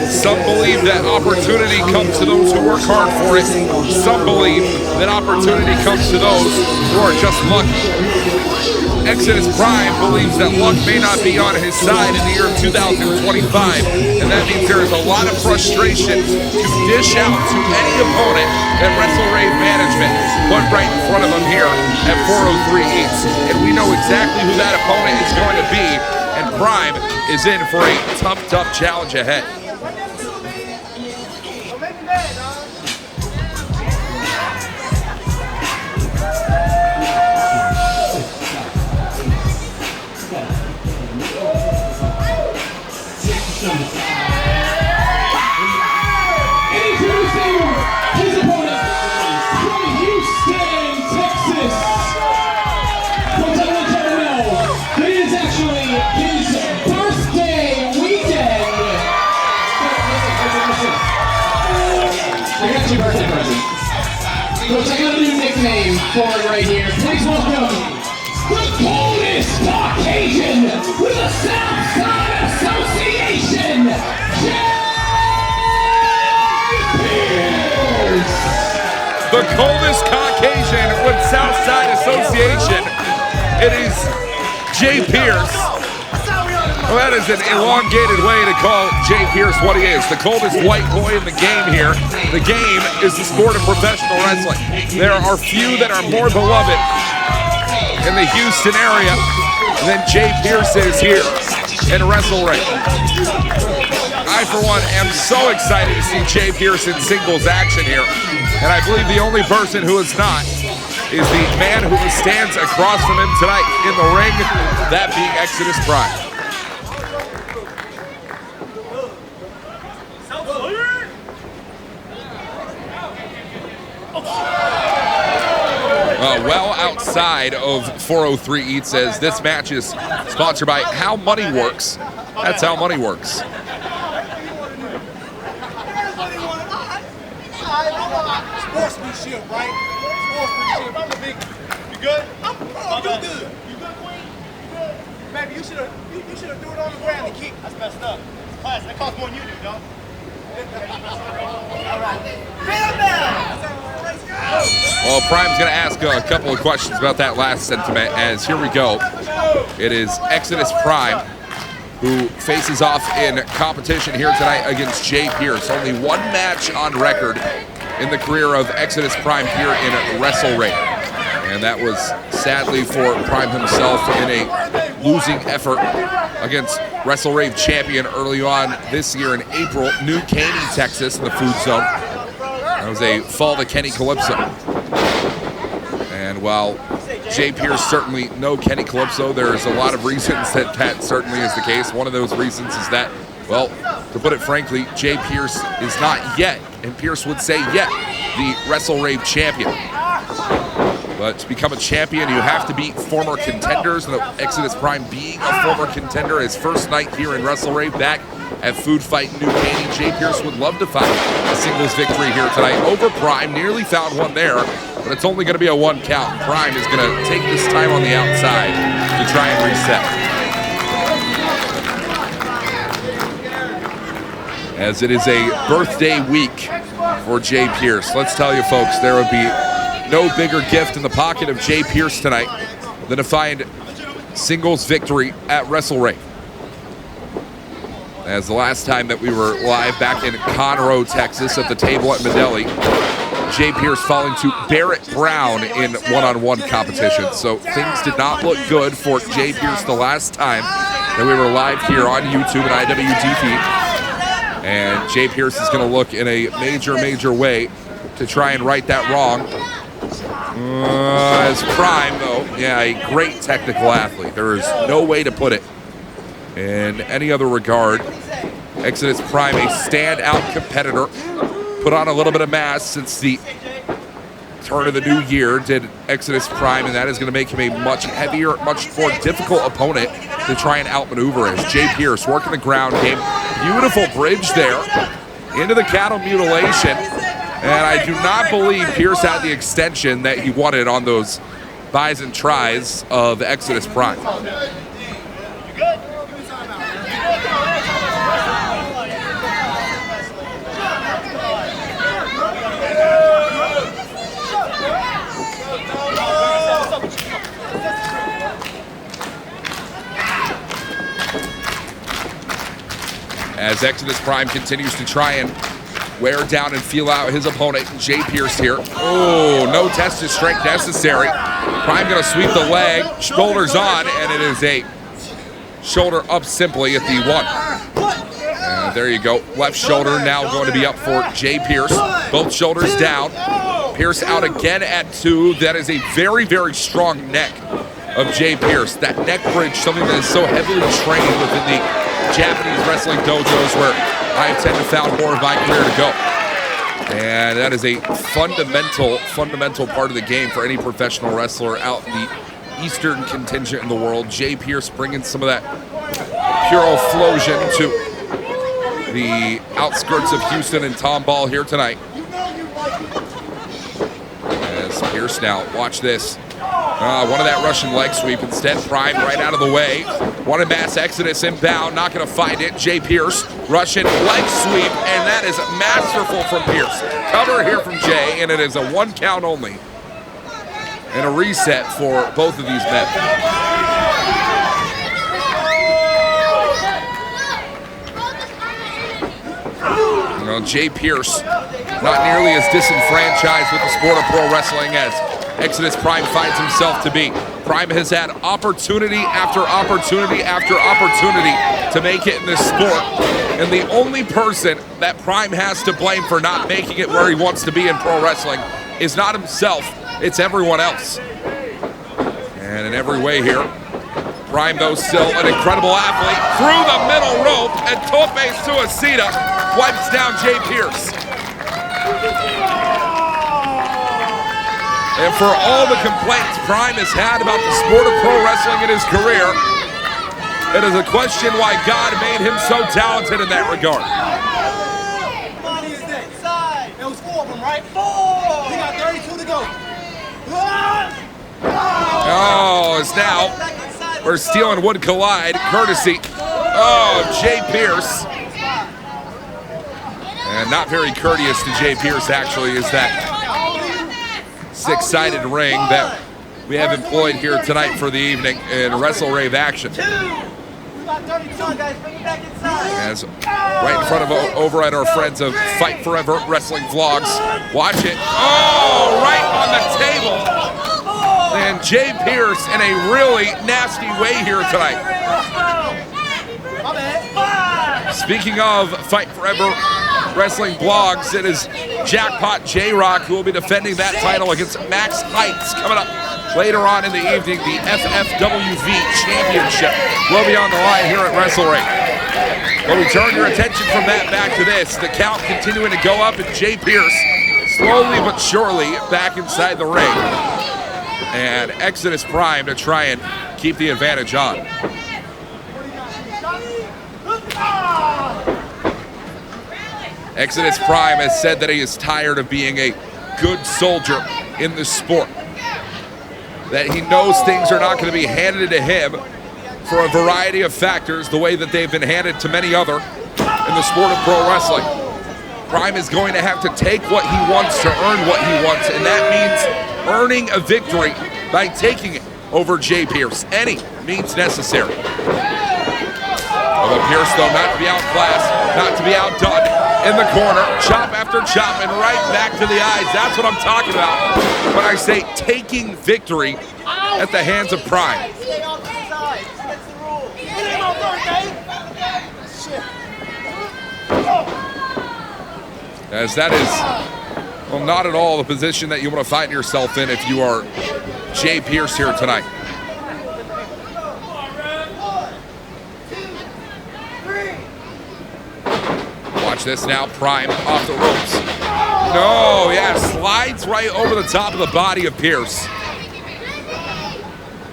Some believe that opportunity comes to those who work hard for it. Some believe that opportunity comes to those who are just lucky. Exodus Prime believes that luck may not be on his side in the year 2025, and that means there is a lot of frustration to dish out to any opponent that WrestleRave management put right in front of him here at 403 East. And we know exactly who that opponent is going to be, and Prime is in for a tough challenge ahead. Introducing his opponent from Houston, Texas. Folks, I want you to know that it is actually his birthday weekend. Listen. I got your birthday present. Folks, I got a new nickname for it right here. Please welcome the coldest Caucasian with the Southside Association, The coldest Caucasian with Southside Association. It is Jay Pierce. Well, that is an elongated way to call Jay Pierce what he is. The coldest white boy in the game here. The game is the sport of professional wrestling. There are few that are more beloved in the Houston area than Jay Pierce is here in WrestleRave. I, for one, am so excited to see Jay Pierce in singles action here. And I believe the only person who is not is the man who stands across from him tonight in the ring, that being Exodus Prime. Well outside of 403 Eats, as this match is sponsored by How Money Works. That's how money works. Sportsmanship, right? Sportsmanship. I'm a big. You good? You good? You good, Queen? You good? Maybe you should have threw it on the ground and kicked. That's messed up. It's class. That costs more than you do, dog. All right. Let's go. Well, Prime's going to ask a couple of questions about that last sentiment, as here we go. It is Exodus Prime who faces off in competition here tonight against Jay Pierce. Only one match on record in the career of Exodus Prime here in WrestleRave. And that was sadly for Prime himself in a losing effort against WrestleRave champion early on this year in April, New Caine, Texas, in the Food Zone. That was a fall to Kenny Calypso. And while Jay Pierce certainly no Kenny Calypso, there's a lot of reasons that certainly is the case. One of those reasons is that, well, to put it frankly, Jay Pierce is not yet, and Pierce would say yet, the WrestleRave champion. But to become a champion, you have to beat former contenders, and Exodus Prime being a former contender, his first night here in WrestleRave back at Food Fight New Caine. Jay Pierce would love to find a singles victory here tonight over Prime. Nearly found one there, but it's only going to be a one count. Prime is going to take this time on the outside to try and reset. As it is a birthday week for Jay Pierce. Let's tell you, folks, there would be no bigger gift in the pocket of Jay Pierce tonight than to find singles victory at WrestleRave. As the last time that we were live back in Conroe, Texas at the table at Medellin, Jay Pierce falling to Barrett Brown in one-on-one competition. So things did not look good for Jay Pierce the last time that we were live here on YouTube and IWTV. And Jay Pierce is going to look in a major way to try and right that wrong. As Prime, though, yeah, a great technical athlete. There is no way to put it in any other regard. Exodus Prime, a standout competitor, put on a little bit of mass since the turn of the new year, did Exodus Prime, and that is going to make him a much heavier, much more difficult opponent to try and outmaneuver. As Jay Pierce working the ground game, beautiful bridge there into the cattle mutilation, and I do not believe Pierce had the extension that he wanted on those buys and tries of Exodus Prime. As Exodus Prime continues to try and wear down and feel out his opponent, Jay Pierce here. Oh, no test of strength necessary. Prime gonna sweep the leg, shoulders on, and it is a shoulder up simply at the 1. There you go. Left shoulder now going to be up for Jay Pierce. Both shoulders down. Pierce out again at 2. That is a very strong neck of Jay Pierce. That neck bridge, something that is so heavily trained within the Japanese wrestling dojos where I tend to found more of my career to go. And that is a fundamental part of the game for any professional wrestler out in the eastern contingent in the world. Jay Pierce bringing some of that pure flosion to the outskirts of Houston and Tomball here tonight. As Pierce now, watch this. One of that Russian leg sweep. Instead, Prime right out of the way. Wanted mass Exodus inbound. Not going to find it. Jay Pierce, Russian leg sweep. And that is masterful from Pierce. Cover here from Jay. And it is a 1 count only. And a reset for both of these men. Well, Jay Pierce, not nearly as disenfranchised with the sport of pro wrestling as Exodus Prime finds himself to be. Prime has had opportunity after opportunity after opportunity to make it in this sport. And the only person that Prime has to blame for not making it where he wants to be in pro wrestling is not himself, it's everyone else. And in every way here, Prime, though, still an incredible athlete. Through the middle rope, and Tope Suicida wipes down Jay Pierce. And for all the complaints Prime has had about the sport of pro wrestling in his career, it is a question why God made him so talented in that regard. It was 4 of them, right? 4! We got 32 to go. Oh, it's now where steel and wood collide, courtesy of Jay Pierce. And not very courteous to Jay Pierce, actually, is that 6-sided ring that we have employed here tonight for the evening in WrestleRave action. As right in front of over at our friends of Fight Forever Wrestling Vlogs. Watch it. Oh, right on the table. And Jay Pierce in a really nasty way here tonight. Speaking of Fight Forever Wrestling Blogs, it is Jackpot J-Rock who will be defending that title against Max Heights coming up later on in the evening. The FFWV Championship will be on the line here at WrestleRave. But we turn your attention from that back to this. The count continuing to go up, and Jay Pierce slowly but surely back inside the ring. And Exodus Prime to try and keep the advantage on. Exodus Prime has said that he is tired of being a good soldier in this sport. That he knows things are not going to be handed to him for a variety of factors, the way that they've been handed to many other in the sport of pro wrestling. Prime is going to have to take what he wants to earn what he wants, and that means earning a victory by taking it over Jay Pierce. Any means necessary. But Pierce, though, not to be outclassed, not to be outdone. In the corner, chop after chop, and right back to the eyes. That's what I'm talking about when I say taking victory at the hands of Prime. Stay on the side. That's the rule. Come on, shit. As that is, well, not at all the position that you want to find yourself in if you are Jay Pierce here tonight. Watch this now, Prime off the ropes. No, yeah, slides right over the top of the body of Pierce.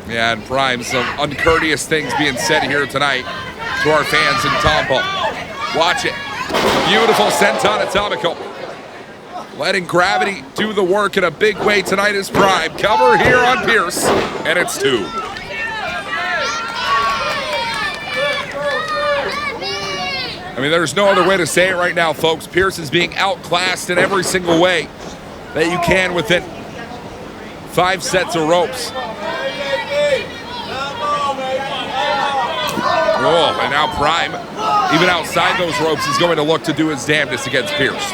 Yeah, and Prime, some uncourteous things being said here tonight to our fans in Tomball. Watch it. Beautiful senton atomical. Letting gravity do the work in a big way tonight is Prime. Cover here on Pierce, and it's 2. I mean, there's no other way to say it right now, folks. Pierce is being outclassed in every single way that you can within 5 sets of ropes. Oh, and now Prime, even outside those ropes, is going to look to do his damnedest against Pierce.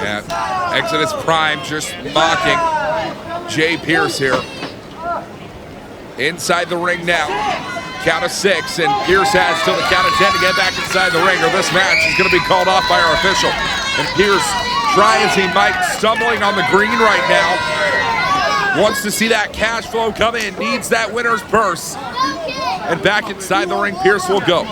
Yeah, Exodus Prime just mocking Jay Pierce here. Inside the ring now. Count of 6, and Pierce has till the count of 10 to get back inside the ring, or this match is going to be called off by our official. And Pierce, try as he might, stumbling on the green right now. Wants to see that cash flow come in, needs that winner's purse. And back inside the ring, Pierce will go.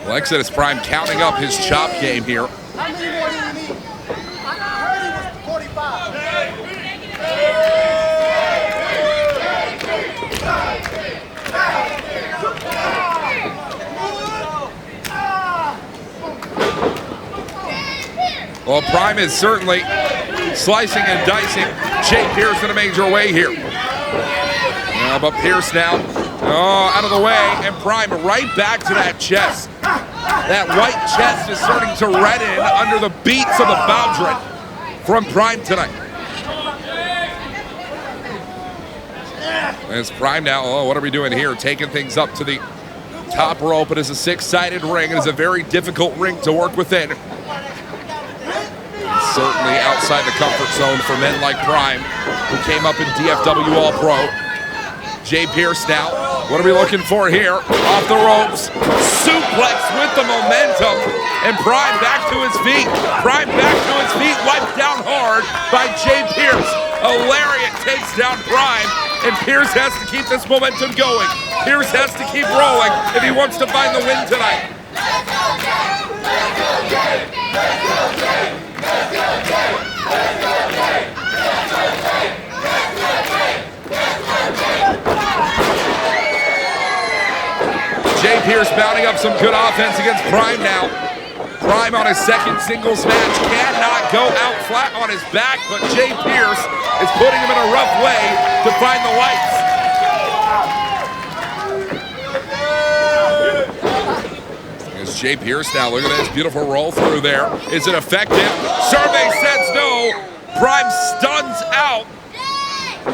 Well, Exodus Prime counting up his chop game here. How many more do you need? I heard he was 45. Well, Prime is certainly slicing and dicing Jay Pierce in a major way here. But Pierce now, out of the way, and Prime right back to that chest. That white chest is starting to redden under the beats of the Bowdred from Prime tonight. As Prime now, what are we doing here? Taking things up to the top rope. It is a 6-sided ring. It is a very difficult ring to work within. Certainly outside the comfort zone for men like Prime, who came up in DFW All-Pro. Jay Pierce now, what are we looking for here? Off the ropes, suplex with the momentum, and Prime back to his feet. Prime back to his feet, wiped down hard by Jay Pierce. A lariat takes down Prime, and Pierce has to keep this momentum going. Pierce has to keep rolling if he wants to find the win tonight. Jay Pierce mounting up some good offense against Prime now. Prime on his second singles match cannot go out flat on his back, but Jay Pierce is putting him in a rough way to find the lights. As Jay Pierce now, look at this beautiful roll through there. Is it effective? Survey says no. Prime stuns out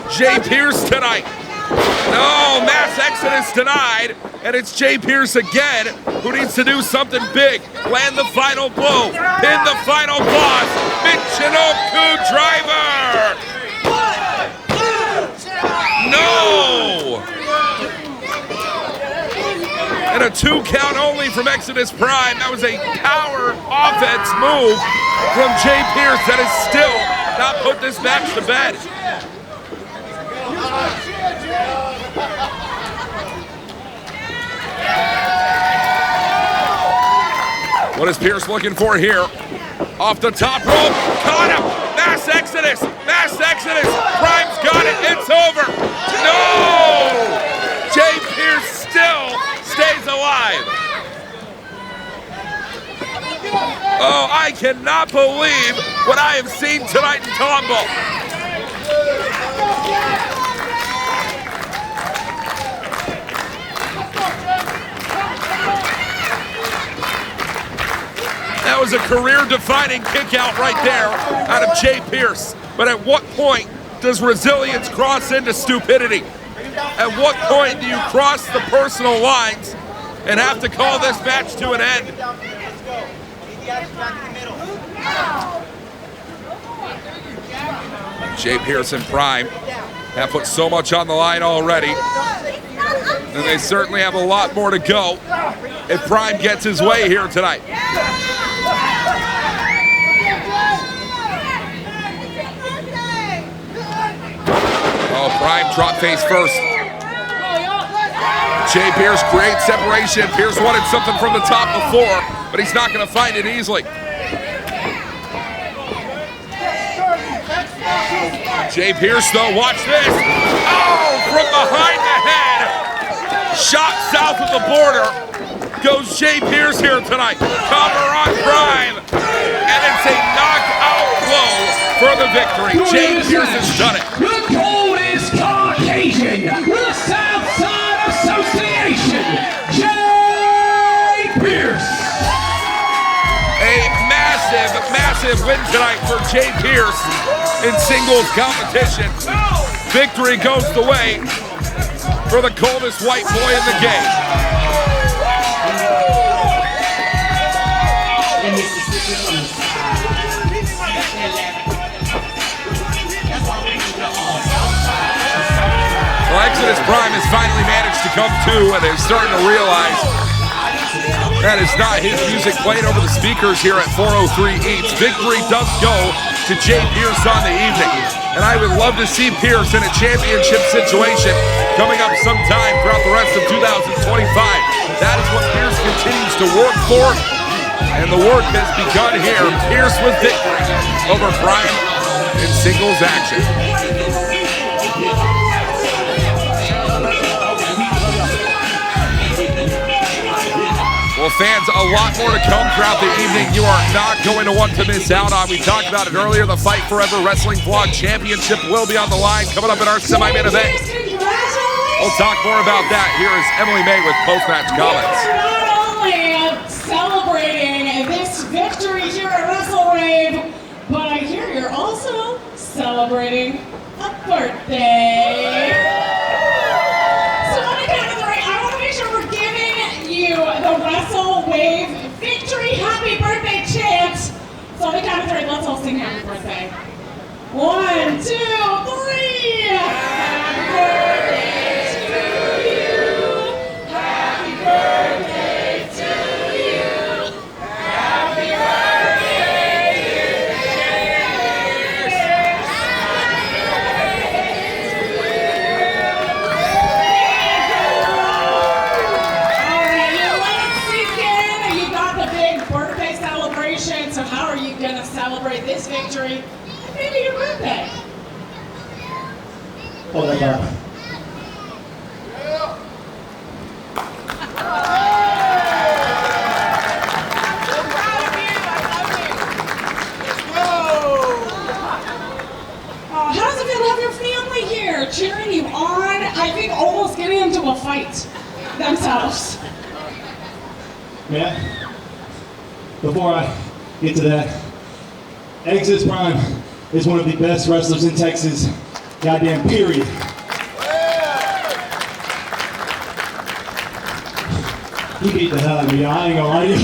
Jay Pierce tonight. No, mass exodus denied, and it's Jay Pierce again who needs to do something big. Land the final blow, pin the final boss, Michinoku driver! No! And a 2 count only from Exodus Prime. That was a power offense move from Jay Pierce that has still not put this match to bed. What is Pierce looking for here? Off the top rope, caught him! Mass exodus! Mass exodus! Prime's got it, it's over! No! Jay Pierce still stays alive. Oh, I cannot believe what I have seen tonight in Tomball. That was a career-defining kick-out right there out of Jay Pierce. But at what point does resilience cross into stupidity? At what point do you cross the personal lines and have to call this match to an end? Jay Pierce and Prime have put so much on the line already, and they certainly have a lot more to go if Prime gets his way here tonight. Oh, Prime drop face first. Jay Pierce creates separation. Pierce wanted something from the top before, but he's not going to find it easily. Jay Pierce, though, watch this. Oh, from behind the head. Shot south of the border. Goes Jay Pierce here tonight. Cover on Prime. And it's a knockout blow for the victory. Jay Pierce has done it. The coldest Caucasian with a Southside Association, Jay Pierce. A massive, massive win tonight for Jay Pierce in singles competition. Victory goes the way for the coldest white boy in the game. Well, Exodus Prime has finally managed to come to, and they're starting to realize that is not his music playing over the speakers here at 403 Eats. Victory does go to Jay Pierce on the evening, and I would love to see Pierce in a championship situation coming up sometime throughout the rest of 2025. That is what Pierce continues to work for, and the work has begun here. Pierce with victory over Prime in singles action. Well, fans, a lot more to come throughout the evening. You are not going to want to miss out on. We talked about it earlier. The Fight Forever Wrestling Vlog Championship will be on the line coming up in our semi-main event. We'll talk more about that. Here is Emily May with post-match comments. Not only celebrating this victory here at WrestleRave, but I hear you're also celebrating a birthday. So on the count of three, I want to make sure we're giving you the WrestleRave victory happy birthday chant. So on the count of three, let's all sing happy birthday. 1, 2, 3. Happy birthday to you. Happy birthday to you. Happy birthday, dear James. All right, you let it sink in. You got the big birthday celebration. So how are you gonna celebrate this victory? Maybe your birthday. Hold that up. How does it feel to have your family here cheering you on? I think almost getting into a fight themselves. Yeah. Before I get to that, Exodus Prime is one of the best wrestlers in Texas. Goddamn period. He beat the hell out of me. I ain't gonna lie to you.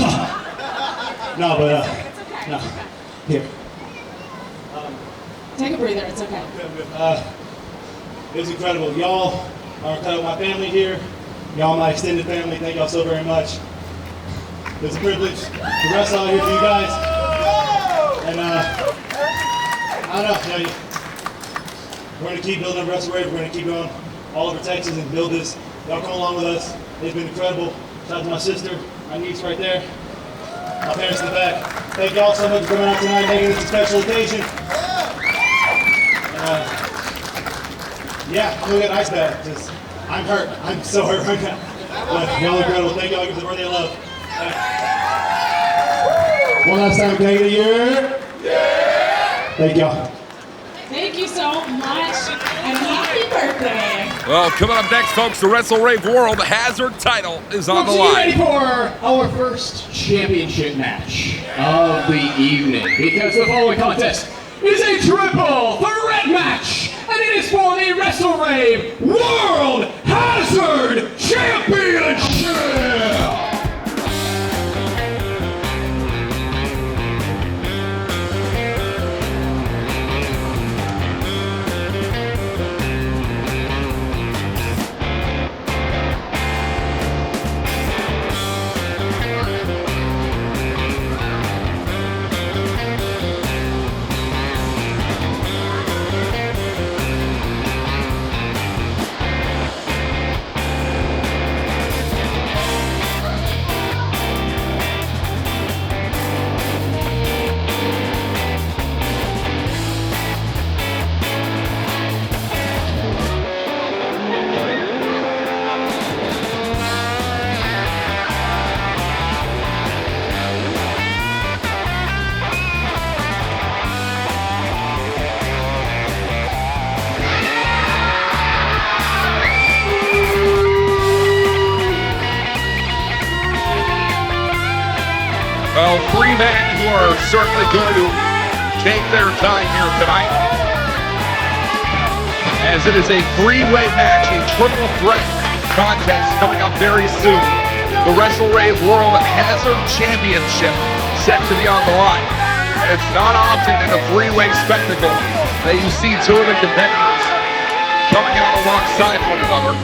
No, but no. Here. Take a breather, it's okay. It was incredible. Y'all are kind of my family here. Y'all my extended family. Thank y'all so very much. It was a privilege to wrestle out here for you guys. And I don't know, we're gonna keep building up WrestleRave. We're gonna keep going all over Texas and build this. Y'all come along with us. It's been incredible. Shout out to my sister, my niece right there. My parents in the back. Thank y'all so much for coming out tonight, making this a special occasion. Yeah, I'm gonna get an ice bath because I'm hurt. I'm so hurt right now. But y'all are incredible. Thank y'all for the birthday of love. One last time, can I get a year? Yeah! Thank y'all. Thank you so much, and happy birthday. Well, coming up next, folks, the WrestleRave World Hazard title is on the Folks, are you ready line. for our first championship match of the evening? Because the following contest is a triple threat match, and it is for the WrestleRave World Hazard Championship! Well, three men who are certainly going to take their time here tonight, as it is a three-way match, a triple threat contest coming up very soon. The WrestleRave World Hazard Championship set to be on the line. And it's not often in a three-way spectacle that you see two of the competitors coming out alongside one another,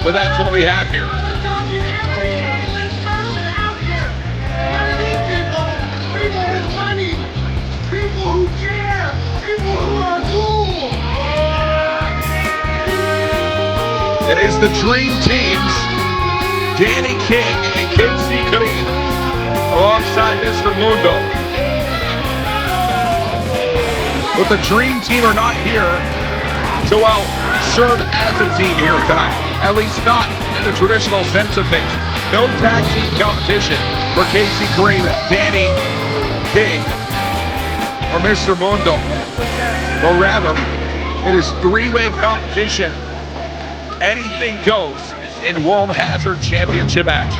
but that's what we have here. It is the Dream Teams, Danny King and Caine, alongside Mr. Mundo. But the Dream Team are not here to, well, serve as a team here tonight. At least not in the traditional sense of things. No tag team competition for Caine, Danny King, or Mr. Mundo. But rather, it is three-way competition. Anything goes in World Hazard Championship match.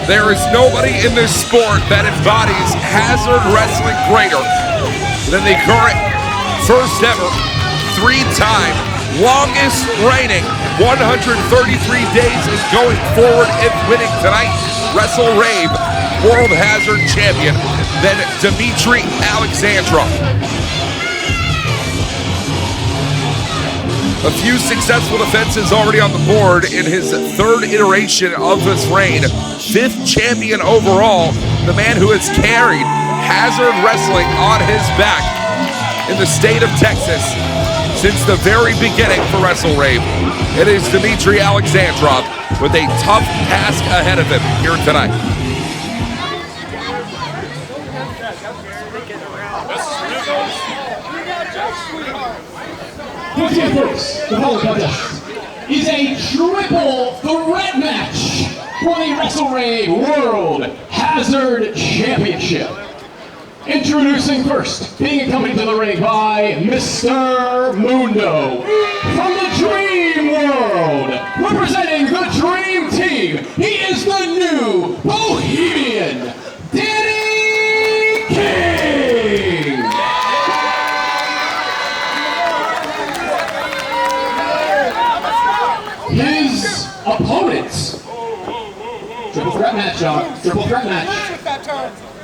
There is nobody in this sport that embodies hazard wrestling greater than the current first ever, three-time, longest reigning, 133 days and going forward if winning tonight, WrestleRave World Hazard Champion, than Dimitri Alexandrov. A few successful defenses already on the board in his third iteration of this reign. Fifth champion overall, the man who has carried hazard wrestling on his back in the state of Texas since the very beginning for WrestleRave. It is Dimitri Alexandrov with a tough task ahead of him here tonight. First, the whole contest is a triple threat match for the WrestleRave World Hazard Championship. Introducing first, being accompanied to the ring by Mr. Mundo from the Dream World, representing the Dream Team. He is the new Bohemian Danny King. His opponents, triple threat match, y'all. Triple threat match.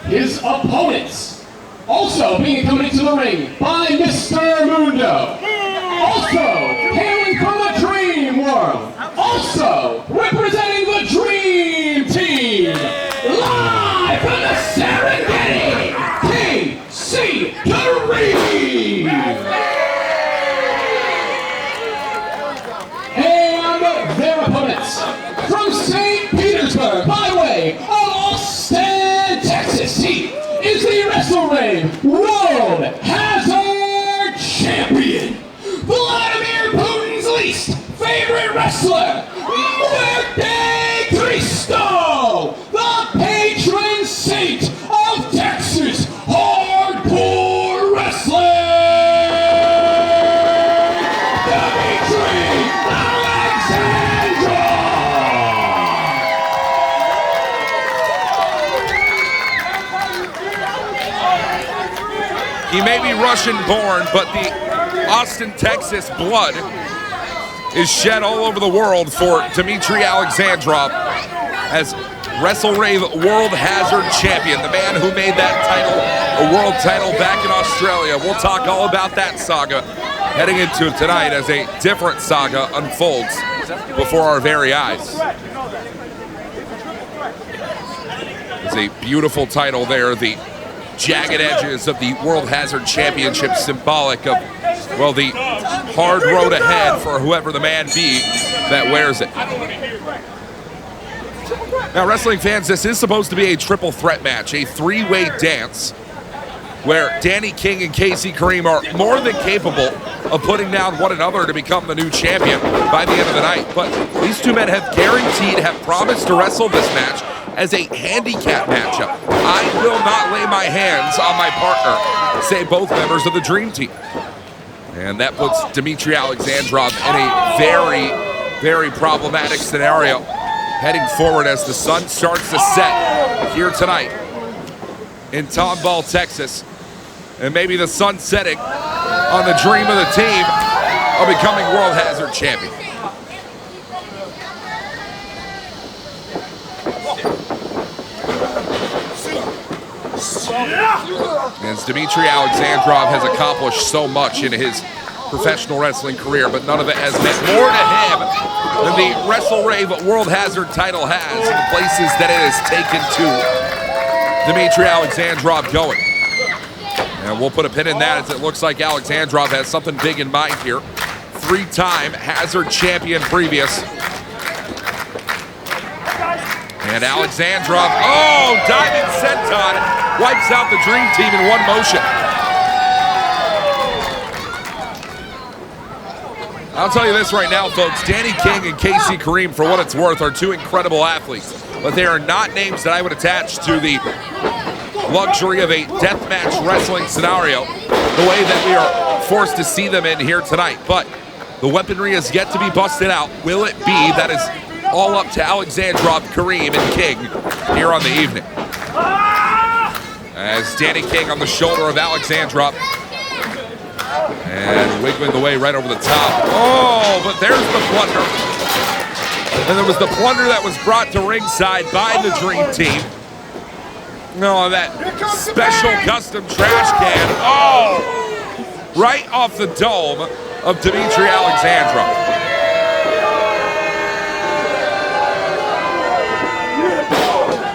His opponents, also being accompanied to the ring by Mr. Mundo, also hailing from the Dream World, also representing the Dream Team, live from the Serengeti, KC Irene. And their opponents, from St. Petersburg, by way of Austin, Texas, he is the WrestleRave World Hazard Champion, Vladimir Putin's least favorite wrestler, Muerte Cristo, the patron saint of Texas hardcore wrestling, Dimitri Alexandrov. He may be Russian-born, but the Austin, Texas blood is shed all over the world for Dimitri Alexandrov as WrestleRave World Hazard Champion, the man who made that title a world title back in Australia. We'll talk all about that saga heading into tonight as a different saga unfolds before our very eyes. It's a beautiful title there, the jagged edges of the World Hazard Championship, symbolic of, well, the hard road ahead for whoever the man be that wears it. Now, wrestling fans, this is supposed to be a triple threat match, a three-way dance where Danny King and KC Kareem are more than capable of putting down one another to become the new champion by the end of the night. But these two men have guaranteed, have promised to wrestle this match as a handicap matchup. I will not lay my hands on my partner, say both members of the Dream Team. And that puts Dimitri Alexandrov in a very, very problematic scenario heading forward as the sun starts to set here tonight in Tomball, Texas. And maybe the sun setting on the dream of the team of becoming World Hazard Champion. As Dimitri Alexandrov has accomplished so much in his professional wrestling career, but none of it has meant more to him than the WrestleRave World Hazard title has, and the places that it has taken to Dimitri Alexandrov going. And we'll put a pin in that as it looks like Alexandrov has something big in mind here. Three-time Hazard champion previous. And Alexandrov, oh, diving senton, wipes out the Dream Team in one motion. I'll tell you this right now, folks. Danny King and KC Kareem, for what it's worth, are two incredible athletes. But they are not names that I would attach to the luxury of a deathmatch wrestling scenario the way that we are forced to see them in here tonight. But the weaponry is yet to be busted out. Will it be? That is all up to Alexandrov, Kareem, and King here on the evening. As Danny King on the shoulder of Alexandrov. And wiggling the way right over the top. Oh, but there's the plunder. And there was the plunder that was brought to ringside by the Dream Team. No, that special custom trash can. Oh, right off the dome of Dimitri Alexandrov.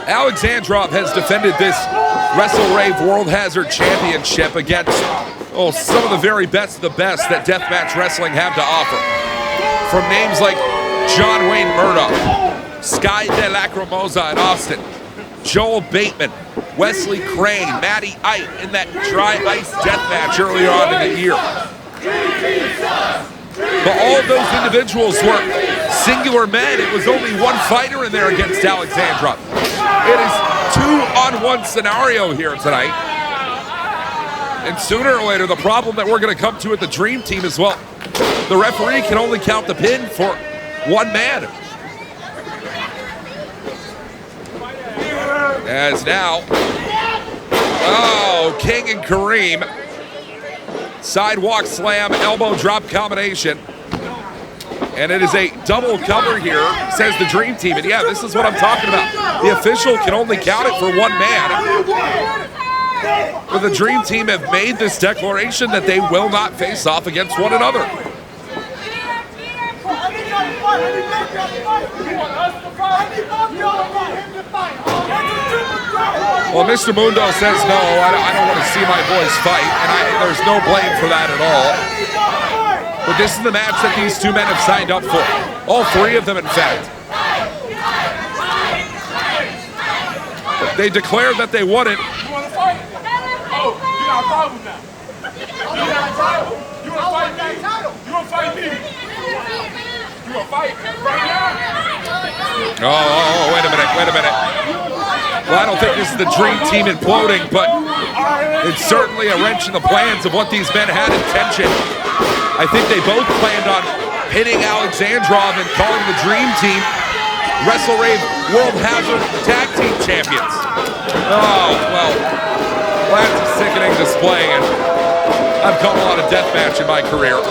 Alexandrov has defended this WrestleRave World Hazard Championship against some of the very best of the best that deathmatch wrestling have to offer. From names like John Wayne Murdoch, Sky De Lacrimosa in Austin, Joel Bateman, Wesley Crane, Matty Ite in that dry ice deathmatch earlier on in the year. But all of those individuals were singular men. It was only one fighter in there against Alexandrov. It is 2-on-1 scenario here tonight. And sooner or later, the problem that we're going to come to at the Dream Team is, well, the referee can only count the pin for one man. As now, oh, Caine and Kareem. Sidewalk slam, elbow drop combination. And it is a double cover here, says the Dream Team. And yeah, this is what I'm talking about. The official can only count it for one man. But the Dream Team have made this declaration that they will not face off against one another. Well, Mr. Mundo says no, I don't want to see my boys fight, and there's no blame for that at all. But this is the match that these two men have signed up for. All three of them, in fact. They declared that they want it. You want to fight? Oh, you got a problem now. You got a title. You want to fight me? You want to fight me? You want to fight right now? Oh, wait a minute. Well, I don't think this is the Dream Team imploding, but it's certainly a wrench in the plans of what these men had intention. I think they both planned on hitting Alexandrov and calling the Dream Team WrestleRave World Hazard Tag Team Champions. Oh, well, that's a sickening display, and I've called a lot of deathmatch in my career.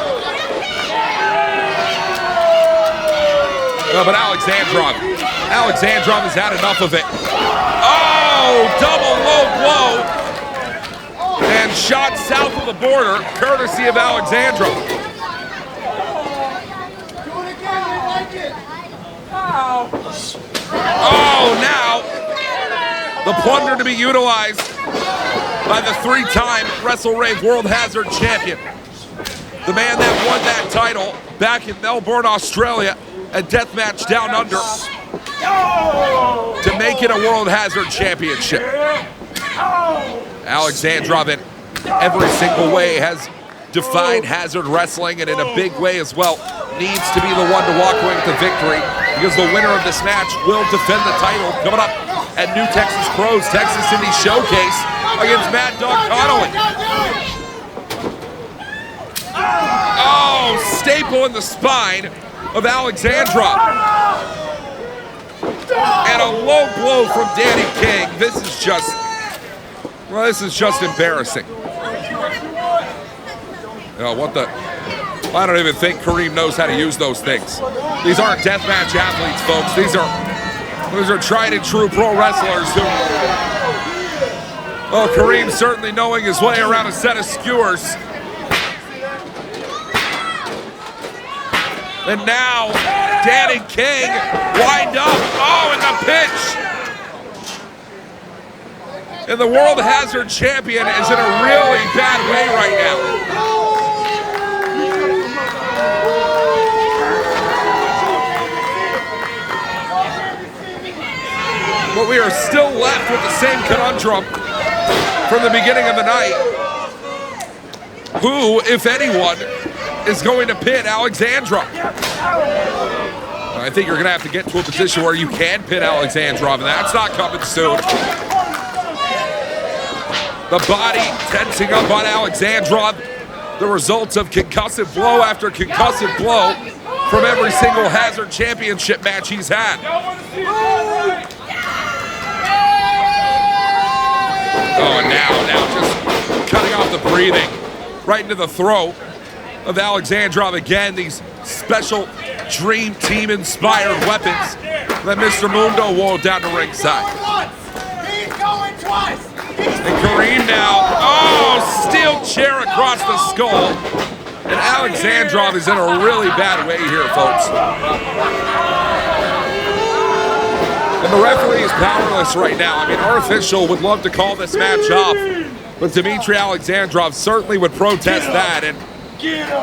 But Alexandrov has had enough of it. Oh, double low blow. And shot south of the border, courtesy of Alexandrov. Oh, now the plunder to be utilized by the three-time WrestleRave World Hazard Champion. The man that won that title back in Melbourne, Australia, at Deathmatch Down Under, to make it a World Hazard Championship. Alexandrov in every single way has defined hazard wrestling, and in a big way as well, needs to be the one to walk away with the victory, because the winner of this match will defend the title coming up at New Texas Pros Texas Indie Showcase against Mad Dog Connolly. Oh, staple in the spine of Alexandrov. And a low blow from Danny King. This is just embarrassing. Oh, what the? I don't even think Kareem knows how to use those things. These aren't deathmatch athletes, folks. These are tried and true pro wrestlers who, well, Kareem certainly knowing his way around a set of skewers. And now, Danny King wind up. Oh, and the pitch. And the World Hazard Champion is in a really bad way right now. But we are still left with the same conundrum from the beginning of the night. Who, if anyone, is going to pin Alexandrov? I think you're going to have to get to a position where you can pin Alexandrov, and that's not coming soon. The body tensing up on Alexandrov. The results of concussive blow after concussive blow from every single Hazard Championship match he's had. Oh, and now just cutting off the breathing right into the throat of Alexandrov again. These special Dream Team inspired weapons that Mr. Mundo wore down to ringside. He's going twice. And Kareem now, oh, steel chair across the skull. And Alexandrov is in a really bad way here, folks. And the referee is powerless right now. I mean, our official would love to call this match off, but Dimitri Alexandrov certainly would protest that. And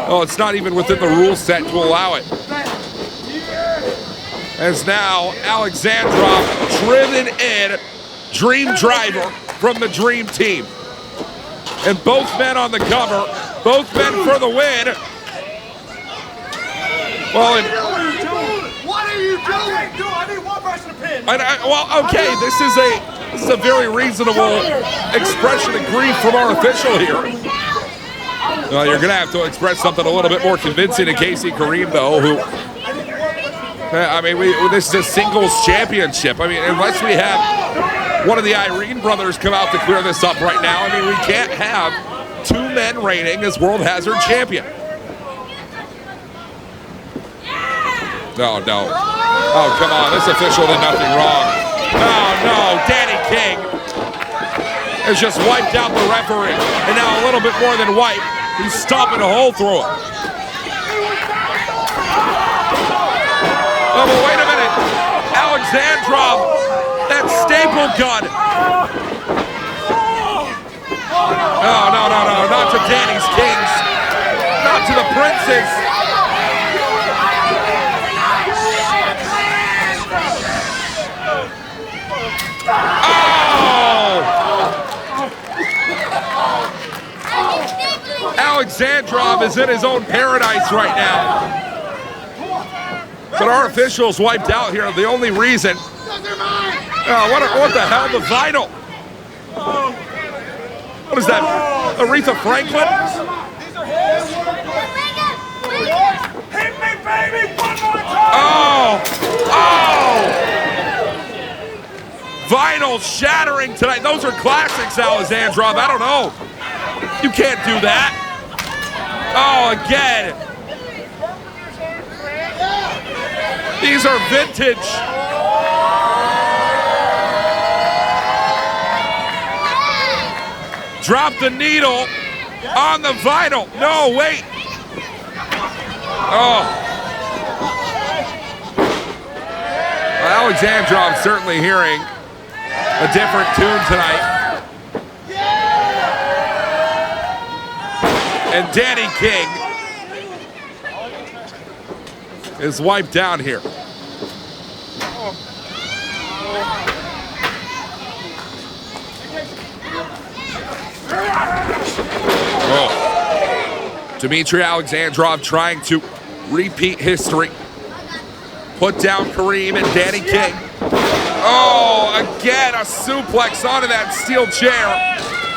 oh, it's not even within the rule set to allow it. As now, Alexandrov driven in, Dream Driver from the Dream Team. And both men on the cover, both men for the win. Well, and What are you doing? I need one person to pin. well, okay, this is a very reasonable expression of grief from our official here. Well, you're gonna have to express something a little bit more convincing to Casey Kareem, though. Who, I mean, this is a singles championship. I mean, unless we have one of the Irene brothers come out to clear this up right now, I mean, we can't have two men reigning as World Hazard Champion. No. Oh, come on. This official did nothing wrong. Oh, no. Danny King has just wiped out the referee. And now a little bit more than wipe. He's stomping a hole through it. Oh, but wait a minute. Alexandrov, that staple gun. Oh, no. Not to Danny's Kings. Not to the Princes. Alexandrov is in his own paradise right now. But our officials wiped out here. The only reason. Oh, what the hell? The vinyl. What is that? Aretha Franklin? Hit me, baby, one more time. Oh! Vinyl shattering tonight. Those are classics, Alexandrov. I don't know. You can't do that. Oh, again. These are vintage. Drop the needle on the vinyl. No, wait. Oh. Well, Alexandrov certainly hearing a different tune tonight. And Danny King is wiped down here. Oh. Dimitri Alexandrov trying to repeat history. Put down Kareem and Danny King. Oh, again, a suplex onto that steel chair.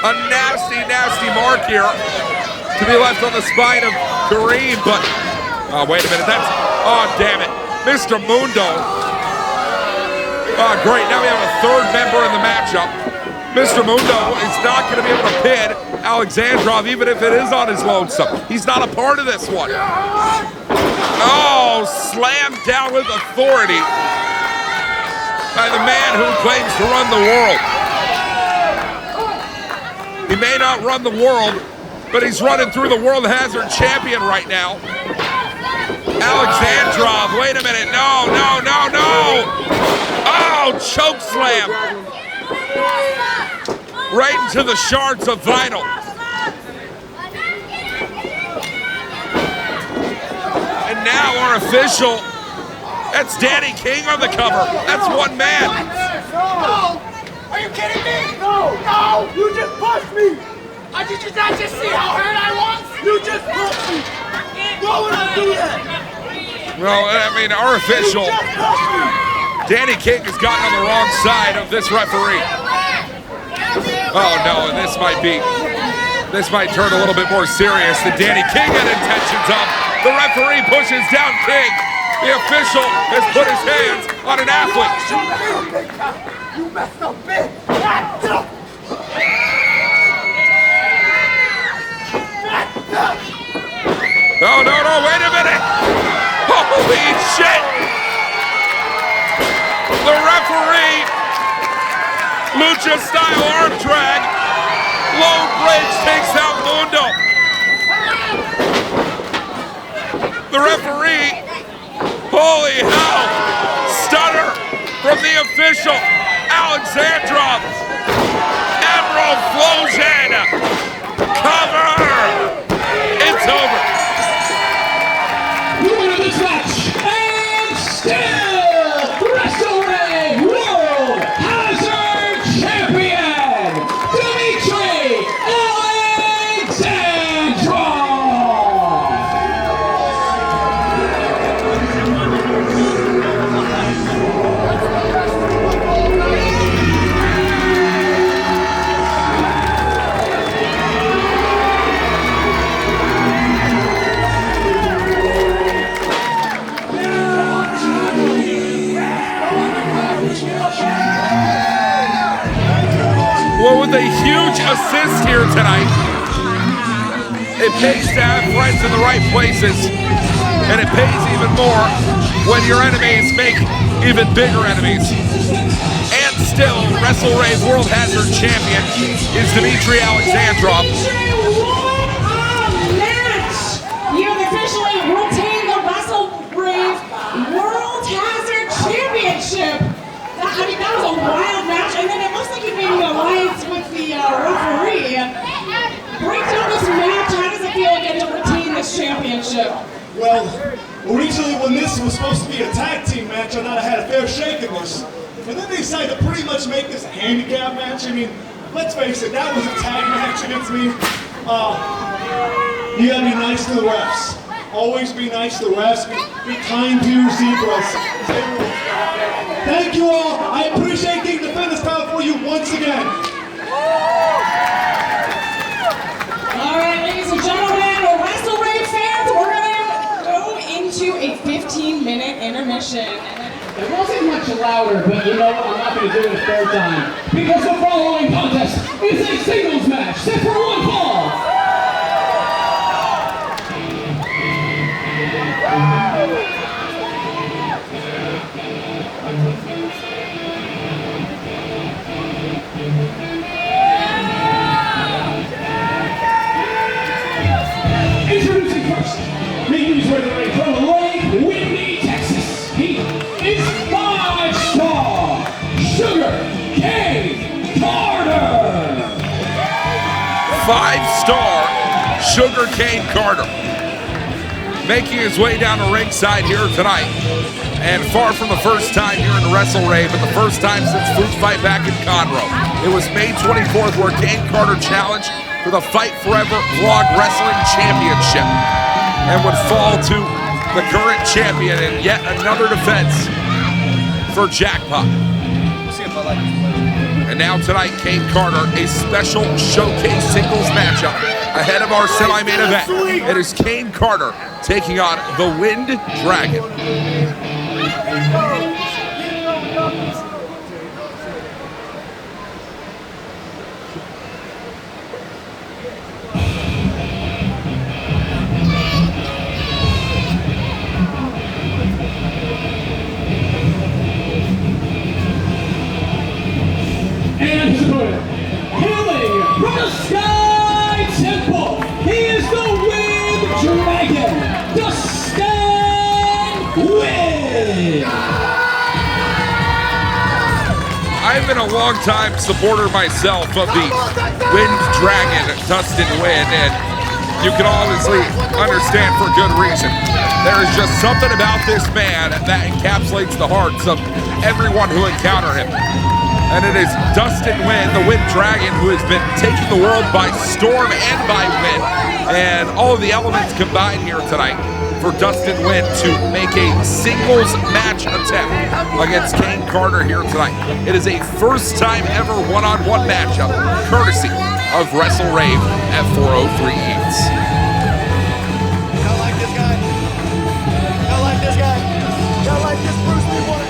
A nasty, nasty mark here to be left on the spine of Kareem, but, oh, wait a minute, oh, damn it, Mr. Mundo. Oh, great, now we have a third member in the matchup. Mr. Mundo is not going to be able to pin Alexandrov, even if it is on his lonesome. He's not a part of this one. Oh, slammed down with authority by the man who claims to run the world. He may not run the world, but he's running through the World Hazard Champion right now. Alexandrov, wait a minute, no. Oh, choke slam. Right into the shards of vinyl. And now our official, that's Danny King on the cover. That's one man. No! Are you kidding me? No! You just pushed me! Did you not just see how hurt I was? You just pushed me! Why would I do that? Well, I mean, our official, Danny King, has gotten on the wrong side of this referee. Oh no, and this might turn a little bit more serious than Danny King had intentions of. The referee pushes down King. The official has put his hands on an athlete. You messed up, bitch! No, wait a minute! Holy shit! The referee, lucha-style arm drag, low bridge takes out Mundo. The referee, holy hell, stunner from the official, Alexandrov. Emerald Flosion, cover! It's over. The winner of this match, and still WrestleRave World Hazard Champion, Dimitri Alexandrov. assist here tonight. It pays to have friends in the right places, and it pays even more when your enemies make even bigger enemies. And still, WrestleRave World Hazard Champion is Dimitri Alexandrov. You have officially retained the WrestleRave World Hazard Championship. That was a wild match, and then it looks like you made an alliance with the referee. Break down this match. How does it feel again to retain this championship? Well, originally when this was supposed to be a tag team match, I thought I had a fair shake in this. And then they decided to pretty much make this a handicap match. I mean, let's face it, that was a tag match against me. You gotta be nice to the refs. Always be nice to the refs. Be kind to your zebras. Thank you all. I appreciate getting the fitness title for you once again. All right, ladies and gentlemen, WrestleRave fans, we're gonna go into a 15-minute intermission. It wasn't much louder, but you know what? I'm not going to do it a third time. Because the following contest is a singles match set for one fall. Introducing first, making his way to the ring from Lake Whitney, Texas. He is 5-star Sugar Caine Carter. 5-star Sugar Caine Carter. Making his way down the ringside here tonight. And far from the first time here in WrestleRave, but the first time since Food Fight back in Conroe. It was May 24th where Caine Carter challenged for the Fight Forever Vlog Wrestling Championship and would fall to the current champion in yet another defense for Jackpot. And now tonight, Caine Carter, a special showcase singles matchup ahead of our semi-main event. It is Caine Carter taking on the Wind Dragon. And his opponent, hailing from the Sky Temple, he is the Wind Dragon, Dustin Nguyen. I've been a long-time supporter myself of the Wind Dragon, Dustin Nguyen, and you can obviously understand for good reason. There is just something about this man that encapsulates the hearts of everyone who encountered him. And it is Dustin Nguyen, the Wind Dragon, who has been taking the world by storm and by wind. And all of the elements combined here tonight for Dustin Nguyen to make a singles match attempt against Caine Carter here tonight. It is a first time ever one-on-one matchup, courtesy of WrestleRave at 403 Eats. Y'all like this guy? Y'all like this guy? Y'all like this Bruce Lee boy?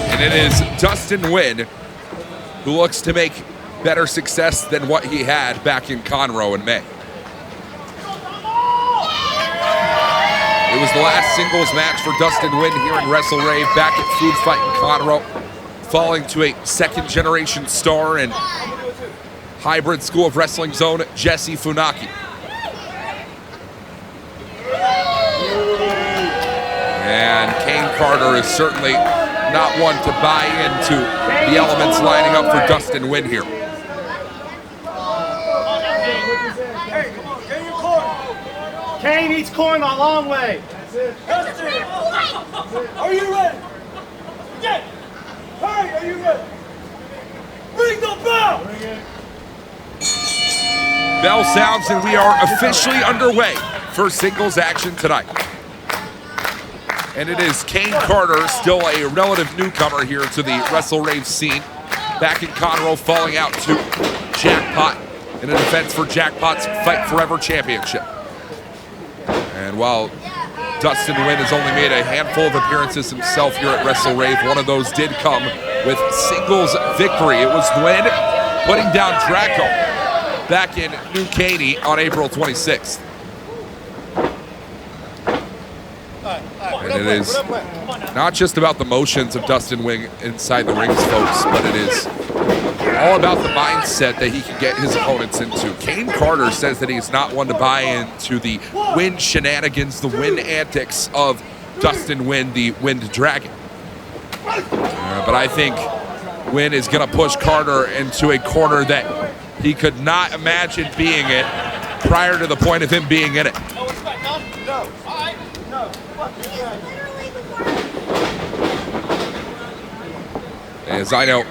And it is Dustin Nguyen who looks to make better success than what he had back in Conroe in May. It was the last singles match for Dustin Nguyen here in WrestleRave back at Food Fight in Conroe, falling to a second-generation star and hybrid School of Wrestling zone, Jesse Funaki. And Caine Carter is certainly not one to buy into the elements lining up for Dustin Nguyen here. Hey, come on, get your corn. Caine eats corn a long way. Dustin, are you ready? Yeah. Hey, are you ready? Ring the bell. Bell sounds and we are officially underway for singles action tonight. And it is Caine Carter, still a relative newcomer here to the WrestleRave scene. Back in Conroe, falling out to Jackpot in a defense for Jackpot's Fight Forever Championship. And while Dustin Nguyen has only made a handful of appearances himself here at WrestleRave, one of those did come with singles victory. It was Nguyen putting down Draco back in New Caine on April 26th. And it is not just about the motions of Dustin Nguyen inside the rings, folks, but it is all about the mindset that he can get his opponents into. Caine Carter says that he's not one to buy into the wind shenanigans, the wind antics of Dustin Nguyen, the Wind Dragon. But I think Nguyen is going to push Carter into a corner that he could not imagine being in prior to the point of him being in it. As I know,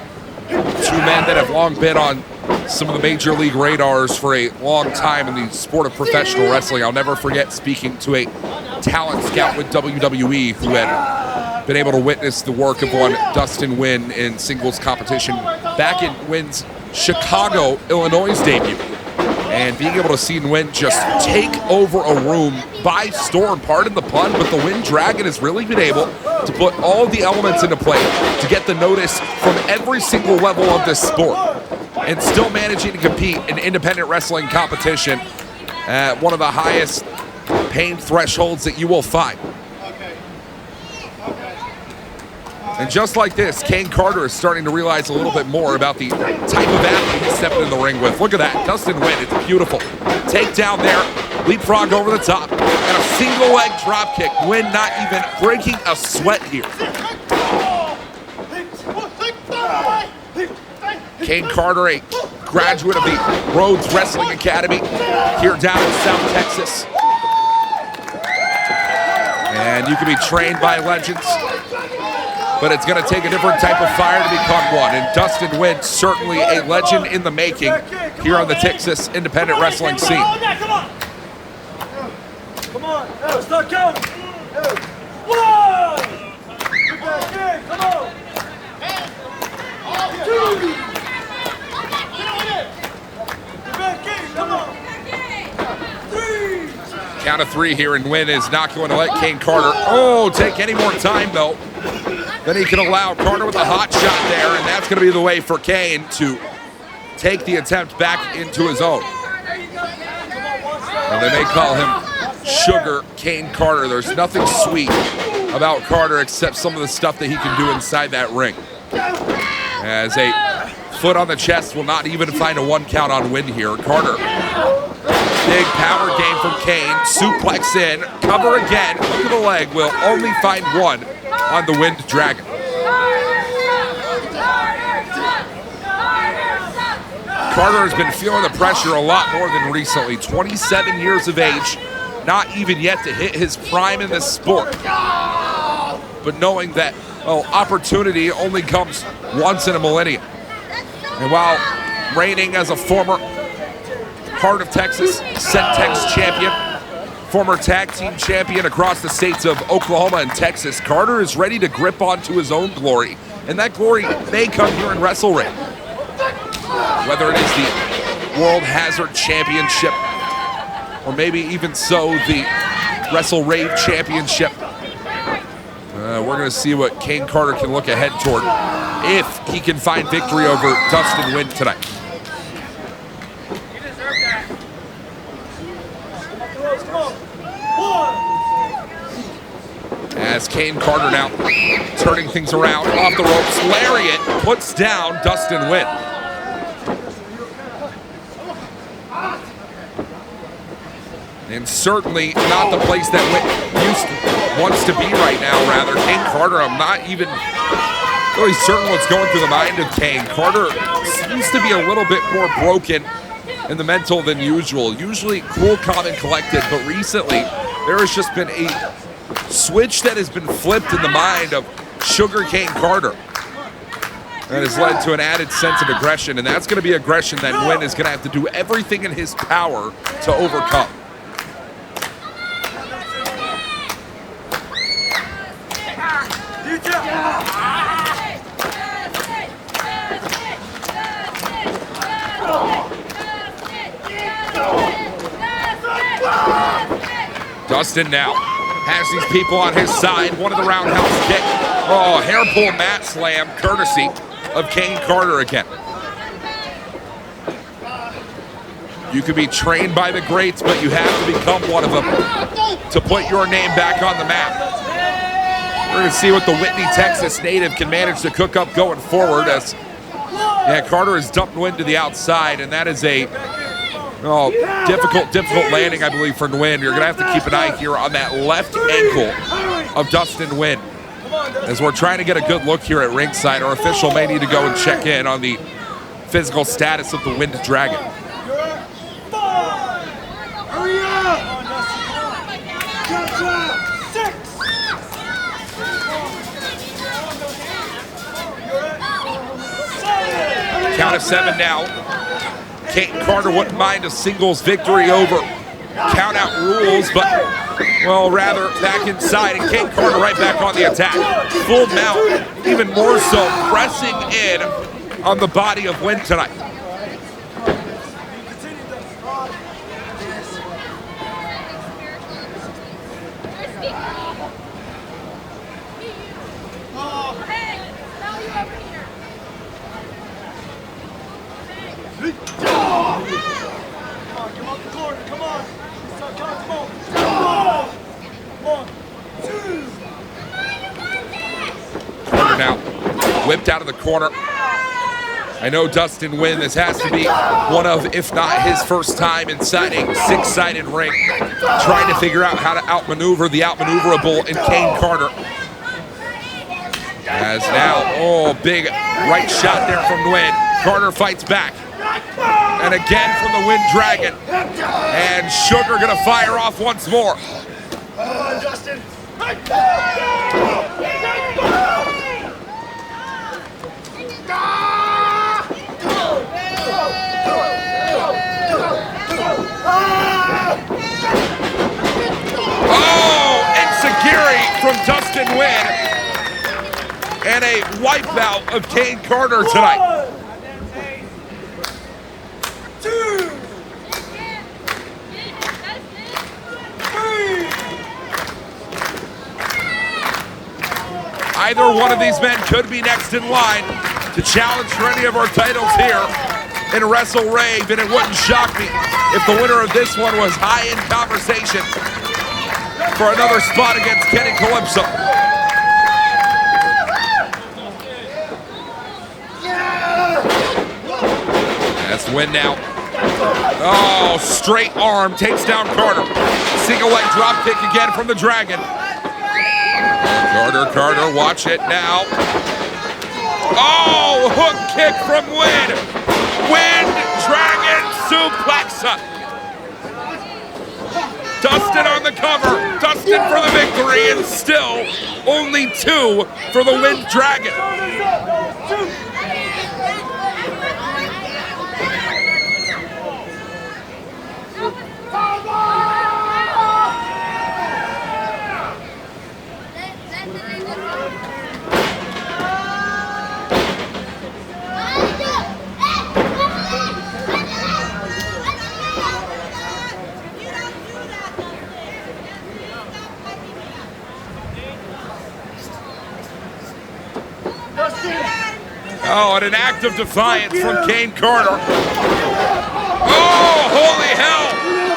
two men that have long been on some of the major league radars for a long time in the sport of professional wrestling. I'll never forget speaking to a talent scout with WWE who had been able to witness the work of one Dustin Nguyen in singles competition back in Nguyen's Chicago, Illinois debut. And being able to see Nguyen just take over a room by storm, pardon the pun, but the Wind Dragon has really been able to put all the elements into play to get the notice from every single level of this sport, and still managing to compete in independent wrestling competition at one of the highest pain thresholds that you will find. And just like this, Caine Carter is starting to realize a little bit more about the type of athlete he's stepping in the ring with. Look at that, Dustin Nguyen, it's beautiful. Takedown there, leapfrog over the top, and a single leg drop kick. Nguyen not even breaking a sweat here. Caine Carter, a graduate of the Rhodes Wrestling Academy here down in South Texas. And you can be trained by legends, but it's going to take a different type of fire to become one. And Dustin Nguyen, certainly a legend in the making here on the Texas independent wrestling scene. Come on. Come on. Let's not count. One. Come on. Two. Come on. Three. Count of three here, and Nguyen is not going to let Caine Carter take any more time, though. Then he can allow Carter with a hot shot there, and that's going to be the way for Caine to take the attempt back into his own. Now, they may call him Sugar Caine Carter. There's nothing sweet about Carter except some of the stuff that he can do inside that ring. As a foot on the chest will not even find a one count on Nguyen here. Carter, big power game from Caine. Suplex in, cover again. Look at the leg, will only find one on the Wind Dragon. Carter has been feeling the pressure a lot more than recently. 27 years of age, not even yet to hit his prime in this sport. But knowing that, opportunity only comes once in a millennium. And while reigning as a former Heart of Texas Centex champion, former tag team champion across the states of Oklahoma and Texas, Carter is ready to grip onto his own glory. And that glory may come here in WrestleRave. Whether it is the World Hazard Championship, or maybe even so, the WrestleRave Championship. We're going to see what Caine Carter can look ahead toward if he can find victory over Dustin Nguyen tonight. As Caine Carter now turning things around off the ropes, lariat puts down Dustin Nguyen. And certainly not the place that wants to be right now, rather. Caine Carter, I'm not even really certain what's going through the mind of Caine. Carter seems to be a little bit more broken in the mental than usual. Usually cool, calm, and collected, but recently there has just been a switch that has been flipped in the mind of Sugar Caine Carter. That has led to an added sense of aggression, and that's going to be aggression that Nguyen is going to have to do everything in his power to overcome. Dustin now has these people on his side. One of the roundhouse kick. Oh, hair pull mat slam, courtesy of Caine Carter again. You can be trained by the greats, but you have to become one of them to put your name back on the map. We're going to see what the Whitney, Texas native can manage to cook up going forward as Carter has dumped Nguyen to the outside, and that is a difficult landing, I believe, for Nguyen. You're going to have to keep an eye here on that left ankle of Dustin Nguyen. As we're trying to get a good look here at ringside, our official may need to go and check in on the physical status of the Wind Dragon. Hurry up! Count of 7 now. Caine Carter wouldn't mind a singles victory over count-out rules, but, well, rather back inside, and Caine Carter right back on the attack. Full mount, even more so, pressing in on the body of Nguyen tonight. Carter now whipped out of the corner. I know Dustin Nguyen, this has to be one of, if not his first time inside a six-sided ring, trying to figure out how to outmaneuver the outmaneuverable in Caine Carter. As now, big right shot there from Nguyen. Carter fights back. And again from the Wind Dragon. And Sugar gonna fire off once more. Dustin. Enziguri from Dustin Nguyen. And a wipeout of Caine Carter tonight. Either one of these men could be next in line to challenge for any of our titles here in WrestleRave, and it wouldn't shock me if the winner of this one was high in conversation for another spot against Kenny Calypso. That's Nguyen now. Oh, straight arm takes down Carter. Single leg drop kick again from the Dragon. Carter, watch it now. Oh, hook kick from Nguyen. Wind Dragon suplex. Dustin on the cover. Dustin for the victory, and still only 2 for the Wind Dragon. Oh, and an act of defiance from Caine Carter. Oh, holy hell!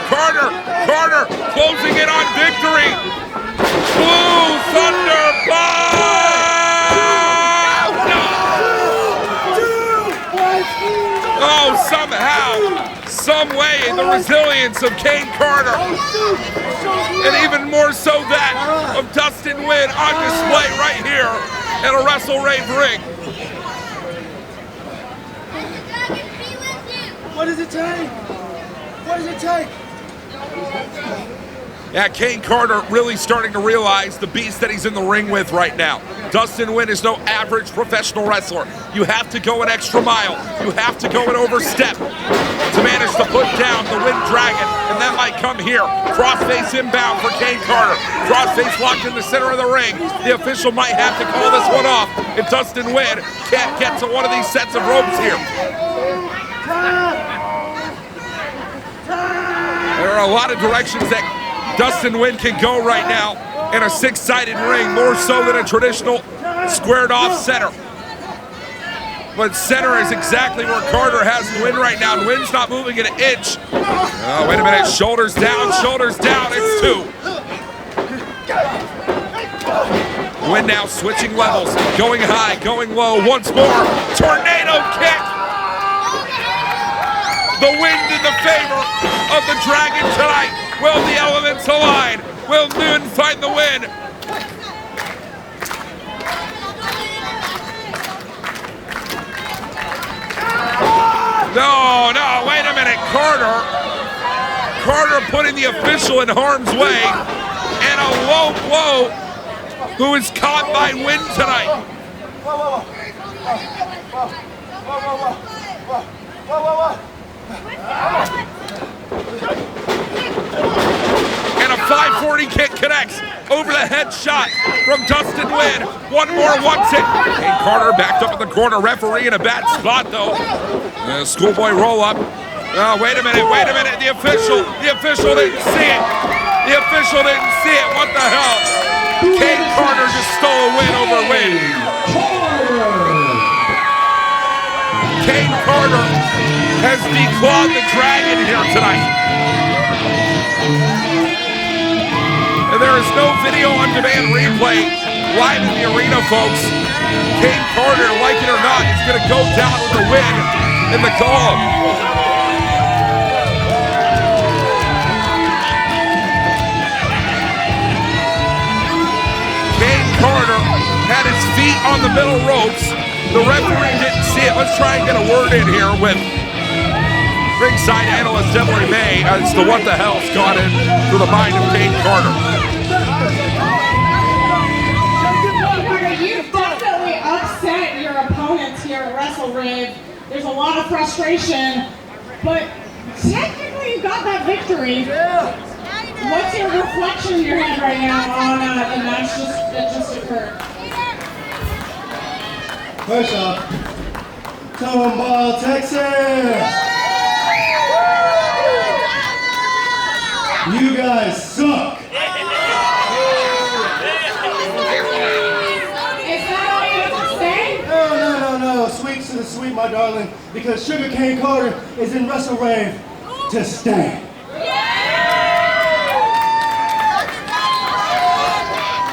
Carter closing in on victory. Blue Thunder Bomb! No! Oh, somehow, some way, the resilience of Caine Carter, and even more so that of Dustin Nguyen on display right here at a WrestleRave ring. What does it take? What does it take? Yeah, Caine Carter really starting to realize the beast that he's in the ring with right now. Dustin Nguyen is no average professional wrestler. You have to go an extra mile. You have to go an overstep to manage to put down the Wind Dragon, and that might come here. Crossface inbound for Caine Carter. Crossface locked in the center of the ring. The official might have to call this one off if Dustin Nguyen can't get to one of these sets of ropes here. There are a lot of directions that Dustin Nguyen can go right now in a six-sided ring, more so than a traditional squared-off center. But center is exactly where Carter has Nguyen right now. Nguyen's not moving an inch. Oh, wait a minute. Shoulders down, it's two. Nguyen now switching levels, going high, going low, once more. Tornado kick. The wind in the favor of the Dragon tonight. Will the elements align? Will Nguyen find the win? No, wait a minute. Carter putting the official in harm's way, and a low blow who is caught by Nguyen tonight. And a 540 kick connects over the head shot from Dustin Nguyen. One more wants it. Caine Carter backed up in the corner. Referee in a bad spot though. Schoolboy roll up. Oh, wait a minute. The official didn't see it. What the hell? Caine Carter just stole a win over Nguyen. Caine Carter has declawed the Dragon here tonight. And there is no video on demand replay live in the arena, folks. Caine Carter, like it or not, is going to go down with a win in the call. Caine Carter had his feet on the middle ropes. The referee didn't see it. Let's try and get a word in here with ringside analyst Emily May as to what the hell's gone into the mind of Caine Carter. You've definitely upset your opponents here at WrestleRave. There's a lot of frustration, but technically you got that victory. What's your reflection in your head right now on the match that just occurred? First off, Tomball, Texas! You guys suck! Is that all you have to say? No. Sweets to the sweet, my darling, because Sugar Caine Carter is in WrestleRave to stay.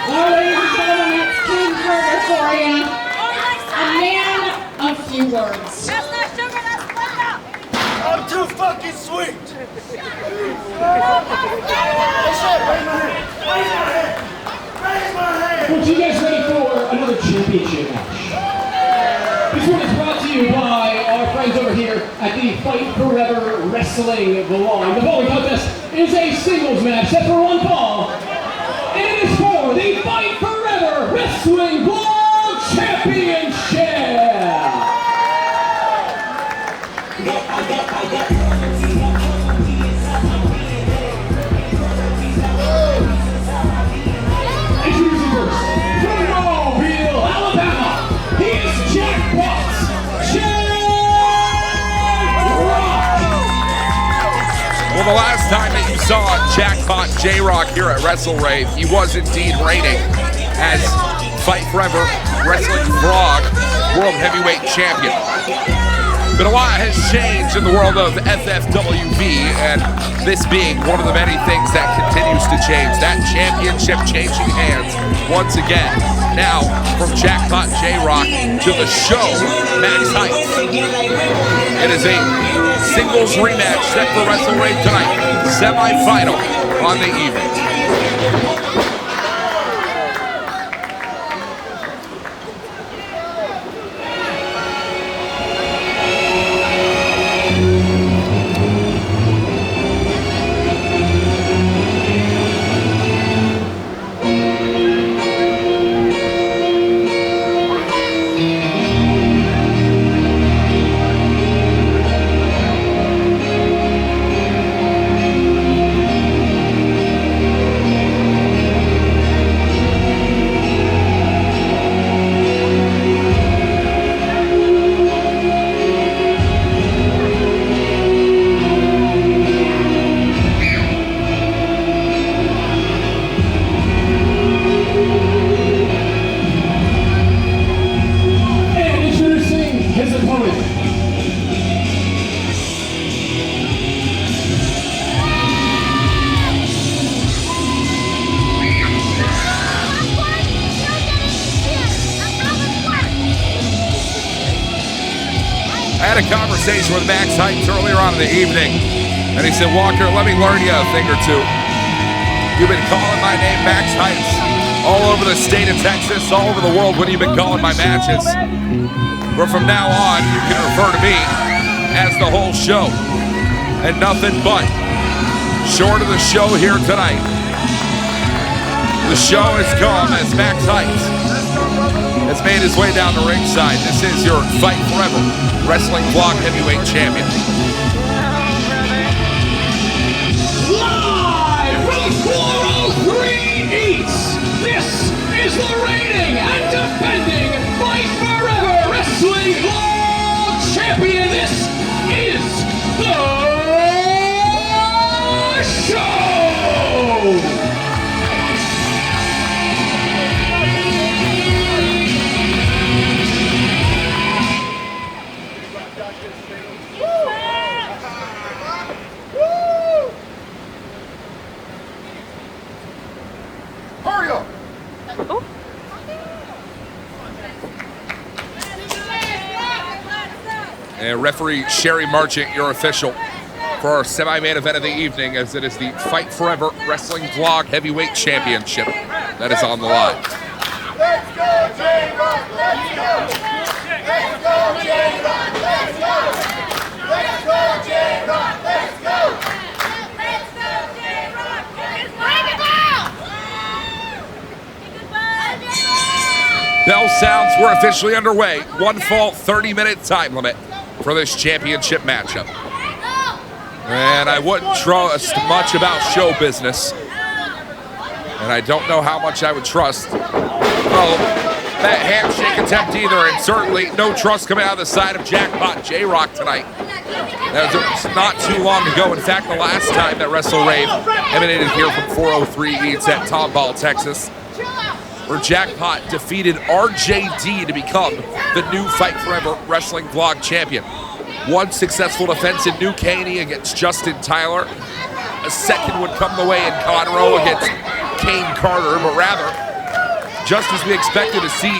Well, ladies and gentlemen, that's Caine Carter for you. A man of few words. That's not sugar, that's butter. I'm too fucking sweet! Well, you guys ready for another championship match? This one is brought to you by our friends over here at the Fight Forever Wrestling Line. The bowling contest is a singles match set for one fall, and it is for the Fight Forever Wrestling World Championship. Introducing first, from Mobile, Alabama, he is Jackpot. Well, the last time that you saw Jackpot J-Rock here at WrestleRave, he was indeed reigning as Fight Forever Wrestling Frog World Heavyweight Champion. But a lot has changed in the world of FFWV, and this being one of the many things that continues to change. That championship changing hands once again. Now, from Jackpot J-Rock to the show, Max Heights. It is a singles rematch set for WrestleRave tonight. Semi-final on the evening. I had a conversation with Max Heights earlier on in the evening, and he said, Walker, let me learn you a thing or two. You've been calling my name Max Heights all over the state of Texas, all over the world when you've been calling my matches. But from now on, you can refer to me as the whole show. And nothing but. Short of the show here tonight. The show has come as Max Heights has made his way down the ringside. This is your Fight Forever Wrestling Vlog Heavyweight Champion. Live from 403 Eats, this is the reigning and defending Fight Forever Wrestling Vlog Champion. This is the show! And referee Sherry Marchant, your official for our semi-main event of the evening, as it is the Fight Forever Wrestling Vlog Heavyweight Championship that is on the line. Let's go, J-Rock! Let's go! Let's go, J-Rock! Let's go! Let's go, J-Rock! Let's go! Let's go, J-Rock! Bring it down! Bell sounds, we're officially underway. One fall, 30-minute time limit for this championship matchup. And I wouldn't trust much about show business. And I don't know how much I would trust, well, that handshake attempt either. And certainly no trust coming out of the side of Jackpot J-Rock tonight. That was not too long ago. In fact, the last time that WrestleRave emanated here from 403 Eats at Tomball, Texas, where Jackpot defeated RJD to become the new Fight Forever Wrestling Vlog Champion. One successful defense in New Caine against Justin Tyler. A second would come the way in Conroe against Caine Carter, but rather, just as we expected to see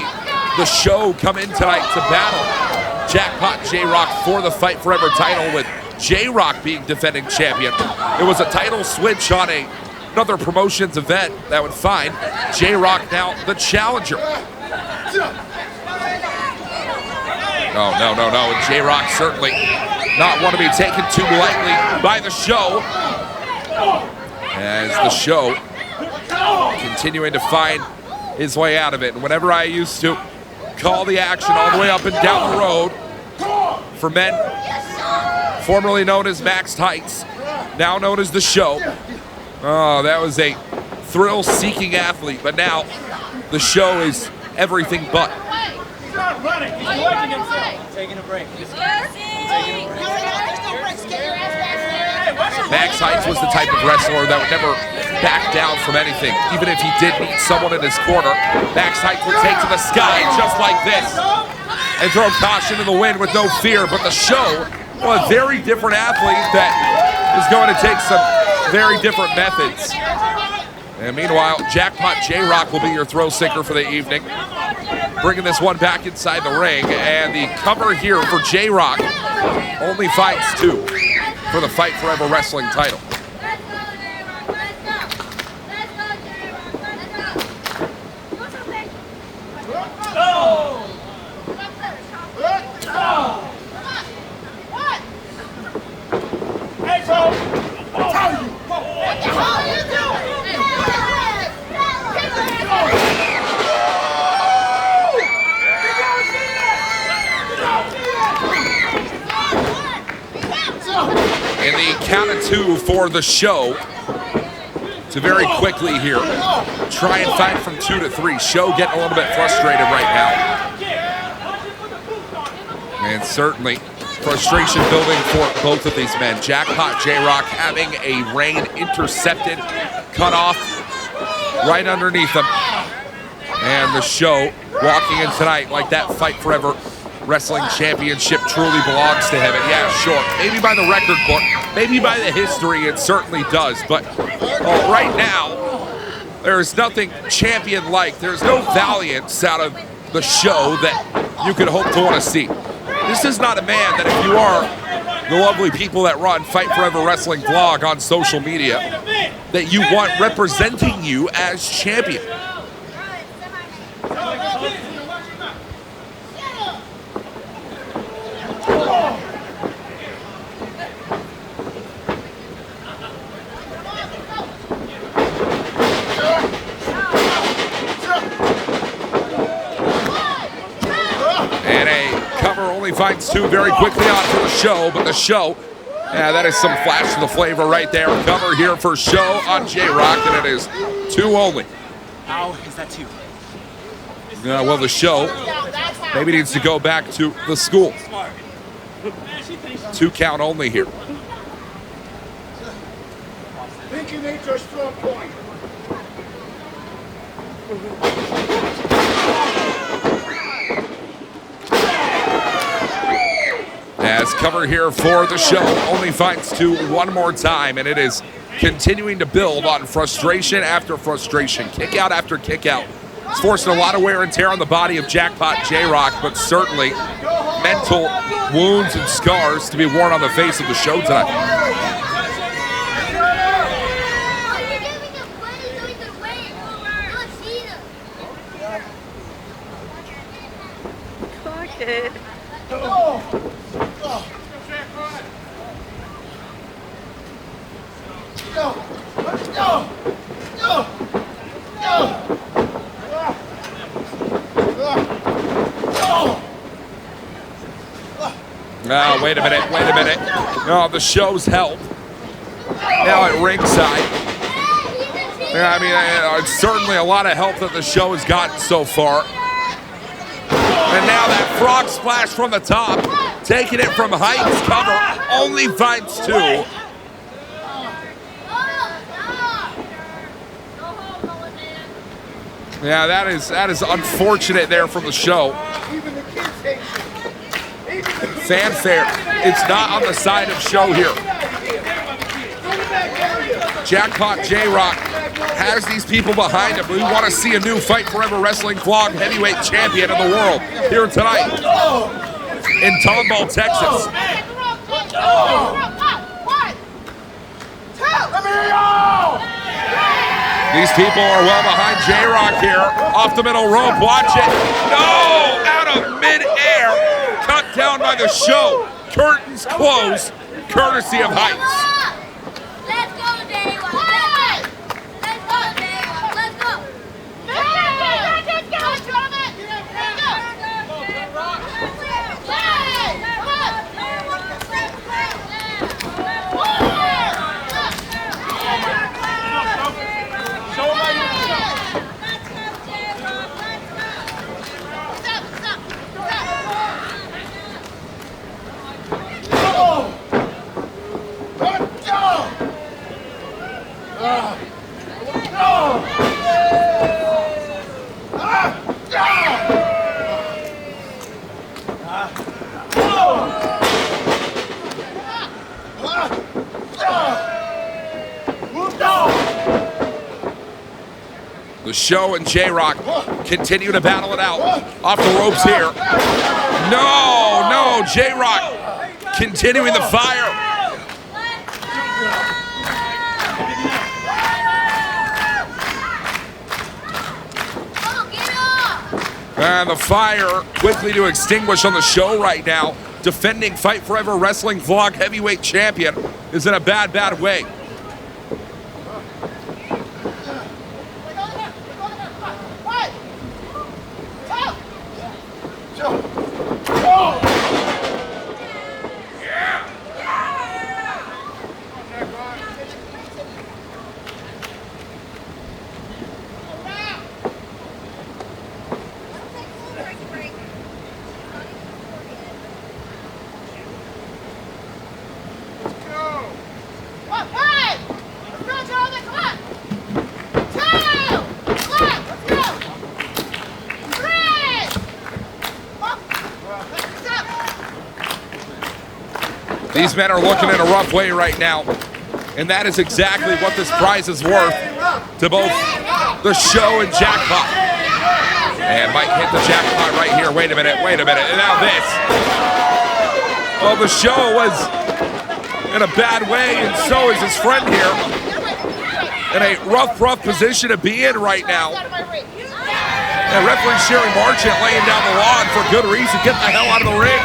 the show come in tonight to battle Jackpot J-Rock for the Fight Forever title, with J-Rock being defending champion. It was a title switch on another promotions event that would find J-Rock now the challenger. No. J-Rock certainly not want to be taken too lightly by the show, as the show continuing to find his way out of it. And whenever I used to call the action all the way up and down the road for men formerly known as Max Heights, now known as the show, oh, that was a thrill-seeking athlete, but now the show is everything but. Taking a break. Max Heights was the type of wrestler that would never back down from anything. Even if he did need someone in his corner, Max Heights would take to the sky just like this and throw caution to the wind with no fear. But the show, well, a very different athlete that is going to take some very different methods. And meanwhile, Jackpot J-Rock will be your throw sinker for the evening, bringing this one back inside the ring. And the cover here for J-Rock only fights two for the Fight Forever Wrestling title. Hey, bro! What the hell are you doing? In the count of two for the show, to very quickly here try and fight from 2 to 3. Show getting a little bit frustrated right now. And certainly frustration building for both of these men. Jackpot J-Rock having a reign intercepted, cut off right underneath him. And the show walking in tonight like that Fight Forever Wrestling Championship truly belongs to him. And yeah, sure, maybe by the record book, maybe by the history, it certainly does. But right now, there's nothing champion-like. There's no valiance out of the show that you could hope to want to see. This is not a man that if you are the lovely people that run Fight Forever Wrestling vlog on social media, that you want representing you as champion. And a cover only finds two very quickly on for the show, but the show, yeah, that is some flash of the flavor right there. Cover here for show on J-Rock, and it is two only. How is that two? Well, the show maybe needs to go back to the school. 2 count only here. Thinking ain't your strong point. As cover here for the show only finds two one more time, and it is continuing to build on frustration after frustration, kick out after kick out. It's forcing a lot of wear and tear on the body of Jackpot J-Rock, but certainly mental wounds and scars to be worn on the face of the show tonight. Oh, wait a minute. Oh, the show's help. Now at ringside. Yeah, I mean, it's certainly a lot of help that the show has gotten so far. And now that frog splash from the top, taking it from Heights cover, only finds two. Yeah, that is unfortunate there from the show. Fanfare, it's not on the side of show here. Jackpot J-Rock has these people behind him. We want to see a new Fight Forever Wrestling vlog heavyweight champion of the world here tonight in Tomball, Texas. These people are well behind J-Rock here. Off the middle rope, watch it. No, out of midair. Cut down by the show. Curtains closed, courtesy of Heights. Let's go, J-Rock. Let's go, J-Rock. Let's go. Let's go. The show and J-Rock continue to battle it out. Off the ropes here. No, J-Rock continuing the fire. And the fire quickly to extinguish on the show right now. Defending Fight Forever Wrestling vlog heavyweight champion is in a bad way. These men are looking in a rough way right now, and that is exactly what this prize is worth to both the show and Jackpot. And might hit the Jackpot right here. Wait a minute, and now this. Well, the show was in a bad way, and so is his friend here. In a rough position to be in right now. And referee Sherry Marchant laying down the law, and for good reason. Get the hell out of the ring.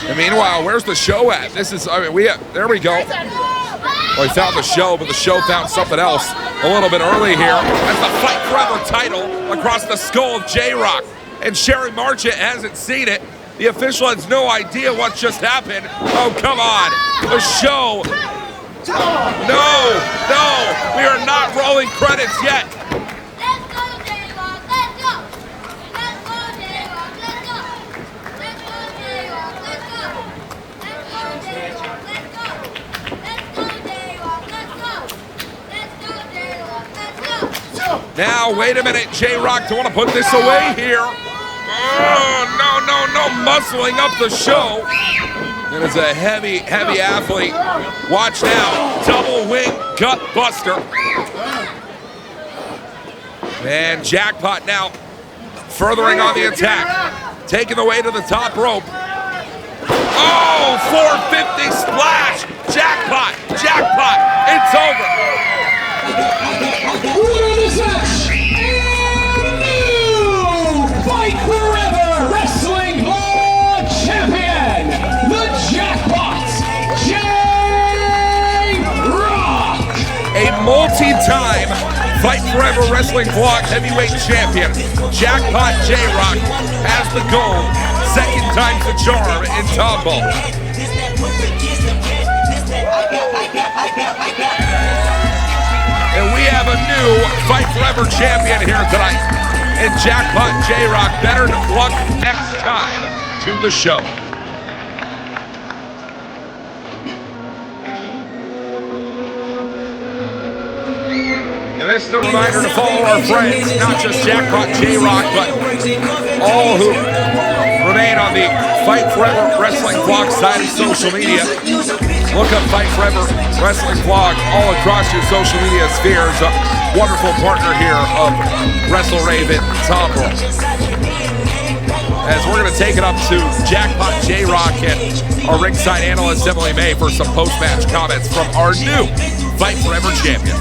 And meanwhile, where's the show at? This is, I mean, there we go. Well, he found the show, but the show found something else a little bit early here. That's the Fight Forever title across the skull of J-Rock. And Sherry Marchant hasn't seen it. The official has no idea what just happened. Oh, come on. The show. No, we are not rolling credits yet. Let's go, J-Rock. Let's go. Let's go, J-Rock. Let's go. Let's go, J-Rock. Let's go. Let's go, J-Rock. Let's go. Let's go, J-Rock. Let's go. Let's go, J-Rock. Let's go. Now, wait a minute, J-Rock. Don't want to put this away here. Oh, no, muscling up the show. It is a heavy athlete. Watch now, double wing gut buster. And Jackpot now furthering on the attack. Taking the way to the top rope. Oh, 450 splash. Jackpot, it's over. Fight Forever Wrestling World Champion, the Jackpot, J-Rock. A multi-time Fight Forever Wrestling Vlog Heavyweight Champion, Jackpot J-Rock has the gold. Second time's the charm in Tomball. And we have a new Fight Forever champion here tonight. And Jackpot J-Rock, better luck next time to the show. And this is a reminder to follow our friends, not just Jackpot J-Rock, but all who remain on the Fight Forever Wrestling Vlog side of social media. Look up Fight Forever Wrestling Vlog all across your social media spheres. A wonderful partner here of WrestleRave and Tombrawl. As we're going to take it up to Jackpot J-Rock and our ringside analyst Emily May for some post-match comments from our new Fight Forever champion.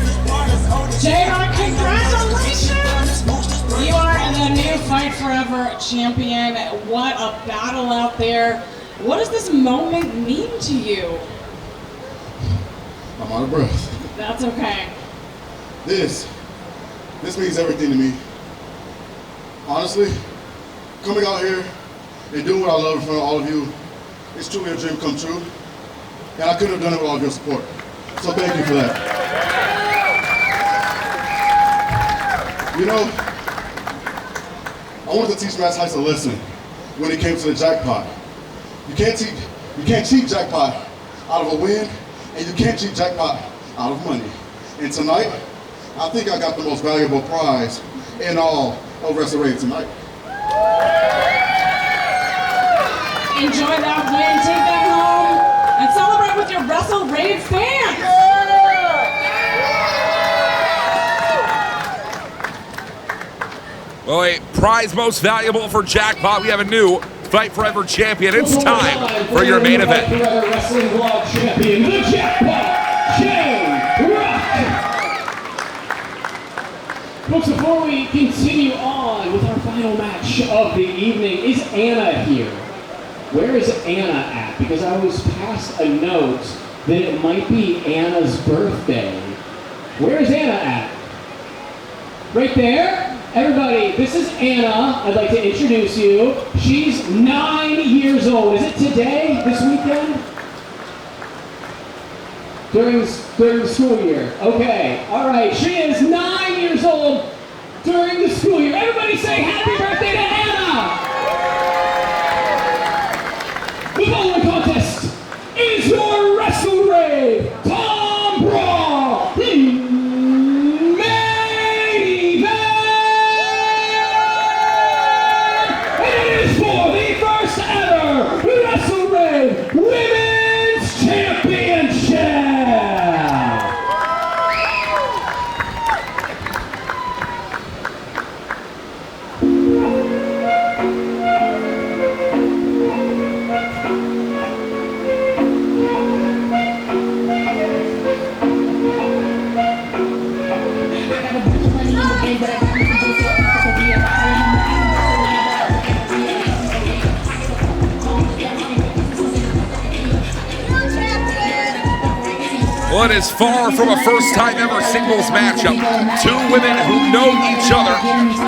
J-Rock, congratulations! You are the new Fight Forever champion. What a battle out there. What does this moment mean to you? I'm out of breath. That's okay. This means everything to me. Honestly, coming out here and doing what I love in front of all of you, it's truly a dream come true. And I couldn't have done it without your support. So thank you for that. You know, I wanted to teach Matt Heiss a lesson when it came to the Jackpot. You can't cheat Jackpot out of a win, and you can't cheat Jackpot out of money. And tonight, I think I got the most valuable prize in all of WrestleRave tonight. Enjoy that win, take that home, and celebrate with your WrestleRave fans. Well, a prize most valuable for Jackpot. We have a new Fight Forever champion. It's time for your main event. Fight Forever Wrestling Vlog Champion, the Jackpot, J-Rock. Folks, before we continue on with our final match of the evening, is Anna here? Where is Anna at? Because I was passed a note that it might be Anna's birthday. Where is Anna at? Right there? Everybody, this is Anna. I'd like to introduce you. She's 9 years old. Is it today, this weekend? During the school year. Okay, all right. She is 9 years old during the school year. Everybody say happy birthday to Anna! The following contest is your WrestleRave Tombrawl main event! And it is for the first ever WrestleRave Women's Championship! Well, it is far from a first-time ever singles matchup. Two women who know each other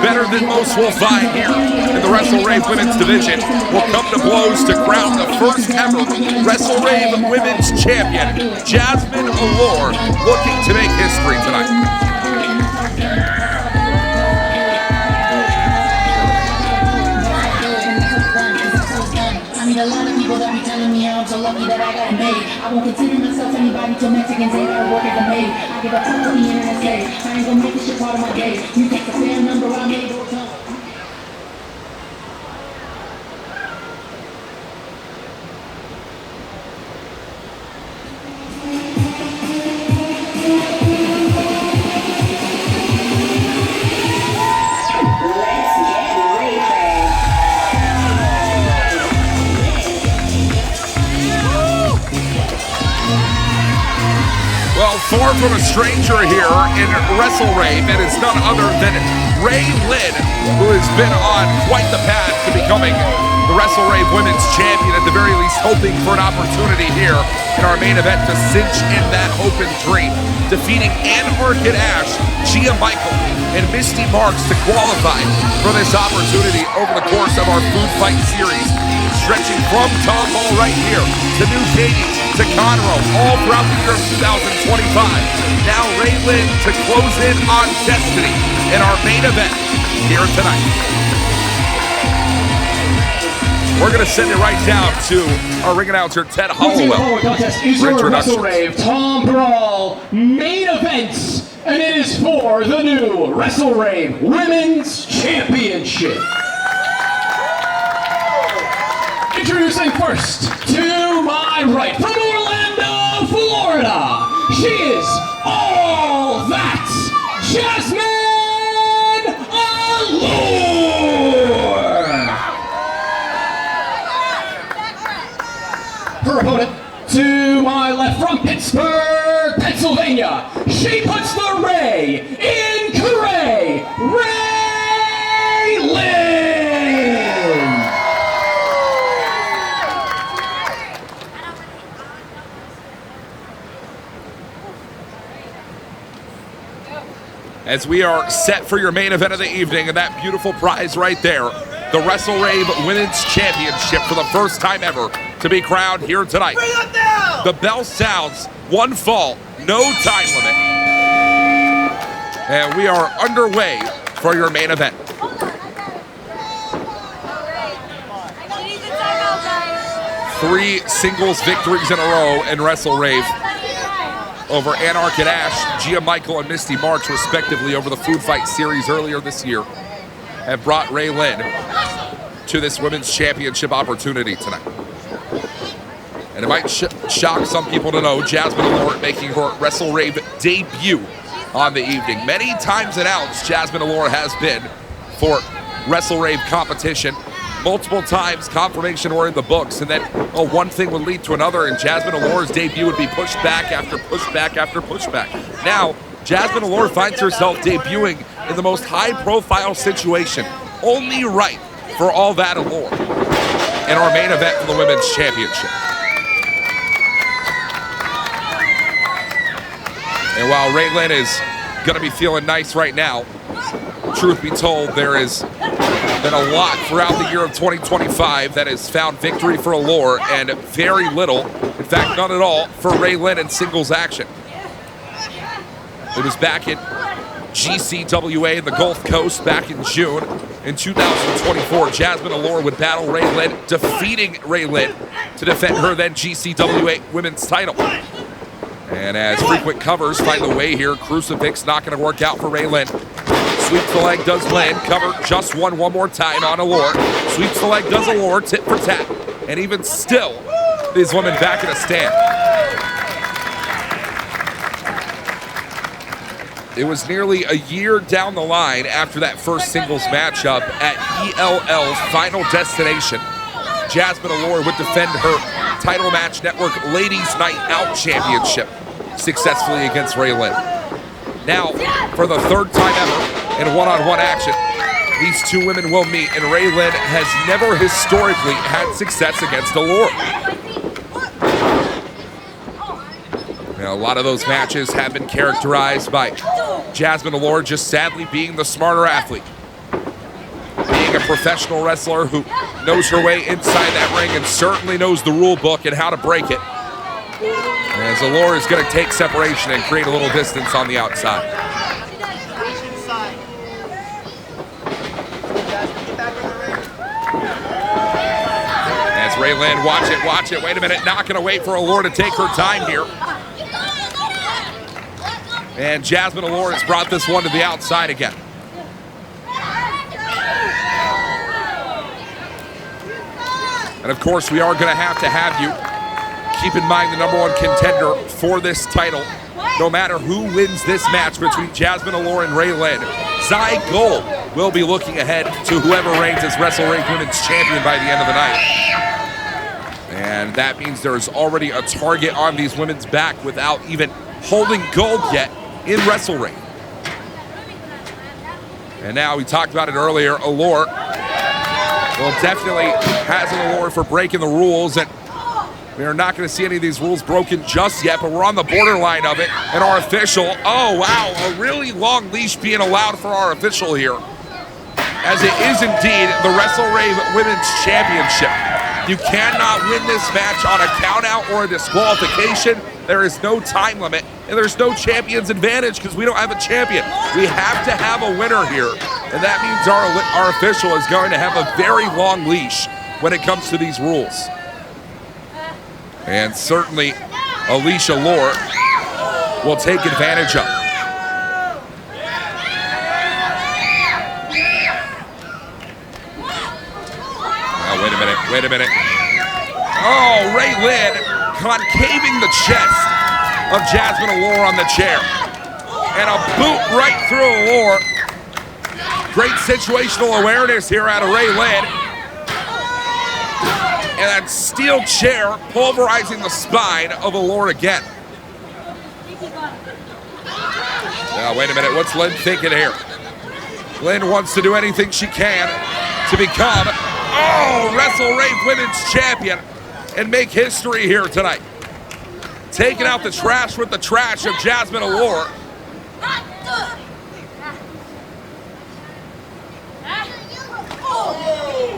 better than most will find here in the WrestleRave Women's Division will come to blows to crown the first ever WrestleRave Women's Champion. Jazmin Allure looking to make history tonight. A lot of people that be telling me how I'm so lucky that I got it made. I won't consider myself anybody till Mexicans ain't gotta work as a maid. I give a fuck what the internet say. I ain't gonna make this shit part of my day. You take the fair number, I made it come. Far from a stranger here in WrestleRave, it is none other than Londyn, who has been on quite the path to becoming the WrestleRave Women's Champion, at the very least hoping for an opportunity here in our main event to cinch in that open dream, defeating Ash, Gia Michael, and Misty Marks to qualify for this opportunity over the course of our Food Fight series, stretching from Tomball right here to New Katie to Conroe, all throughout the year of 2025. Now Londyn to close in on Destiny in our main event here tonight. We're going to send it right down to our ring announcer, Ted Hollowell. Contest is your WrestleRave Tombrawl main event, and it is for the new WrestleRave Women's Championship. Introducing first, to my right, from Orlando, Florida, she is all that Jazmin Allure. Her opponent, to my left, from Pittsburgh, Pennsylvania, she puts the Ray in Caray, Londyn. As we are set for your main event of the evening, and that beautiful prize right there, the WrestleRave Women's Championship for the first time ever to be crowned here tonight. The bell sounds, one fall, no time limit. And we are underway for your main event. Three singles victories in a row in WrestleRave over Ash, Gia Michael, and Misty Marks, respectively, over the Food Fight series earlier this year, have brought Londyn to this Women's Championship opportunity tonight. And it might shock some people to know Jazmin Allure making her WrestleRave debut on the evening. Many times announced, Jazmin Allure has been for WrestleRave competition. Multiple times confirmation were in the books, and then one thing would lead to another, and Jazmin Allure's debut would be pushed back after pushback after pushback. Now, Jazmin Allure finds herself debuting in the most high-profile situation. Only right for all that Allure in our main event for the Women's Championship. And while Londyn is going to be feeling nice right now, truth be told, there is been a lot throughout the year of 2025 that has found victory for Allure, and very little, in fact none at all, for Londyn in singles action. It was back at GCWA in the Gulf Coast back in June. In 2024, Jazmin Allure would battle Londyn, defeating Londyn to defend her then GCWA women's title. And as frequent covers find the way here, Crucifix not going to work out for Londyn. Sweeps the leg, does Londyn. Cover just one more time on Allure. Sweeps the leg, does Allure, tit for tat. And even still, these women back in a stand. It was nearly a year down the line after that first singles matchup at ELL's Final Destination. Jazmin Allure would defend her Title Match Network Ladies Night Out Championship successfully against Londyn. Now, for the third time ever, in one-on-one action, these two women will meet, and Londyn has never historically had success against Allure. Now, a lot of those matches have been characterized by Jazmin Allure just sadly being the smarter athlete. Being a professional wrestler who knows her way inside that ring and certainly knows the rule book and how to break it. As Allure is going to take separation and create a little distance on the outside. As Raylan, watch it. Wait a minute, not going to wait for Allure to take her time here. And Jazmin Allure has brought this one to the outside again. And of course, we are going to have you keep in mind the #1 contender for this title. No matter who wins this match between Jazmin Allure and Raylan, Zai Gold will be looking ahead to whoever reigns as WrestleRave Women's Champion by the end of the night. And that means there is already a target on these women's back without even holding gold yet in WrestleRave. And now, we talked about it earlier, Allure, well, definitely has an allure for breaking the rules, and we are not going to see any of these rules broken just yet, but we're on the borderline of it. And our official, oh wow, a really long leash being allowed for our official here, as it is indeed the WrestleRave Women's Championship. You cannot win this match on a countout or a disqualification. There is no time limit, and there's no champion's advantage because we don't have a champion. We have to have a winner here, and that means our official is going to have a very long leash when it comes to these rules. And certainly, Alicia Allure will take advantage of. Oh, wait a minute. Oh, Raylan concaving the chest of Jazmin Allure on the chair. And a boot right through Allure. Great situational awareness here out of Raylan. And that steel chair pulverizing the spine of Allure again. Now, wait a minute, what's Lynn thinking here? Lynn wants to do anything she can to become, WrestleRave Women's Champion and make history here tonight. Taking out the trash with the trash of Jazmin Allure.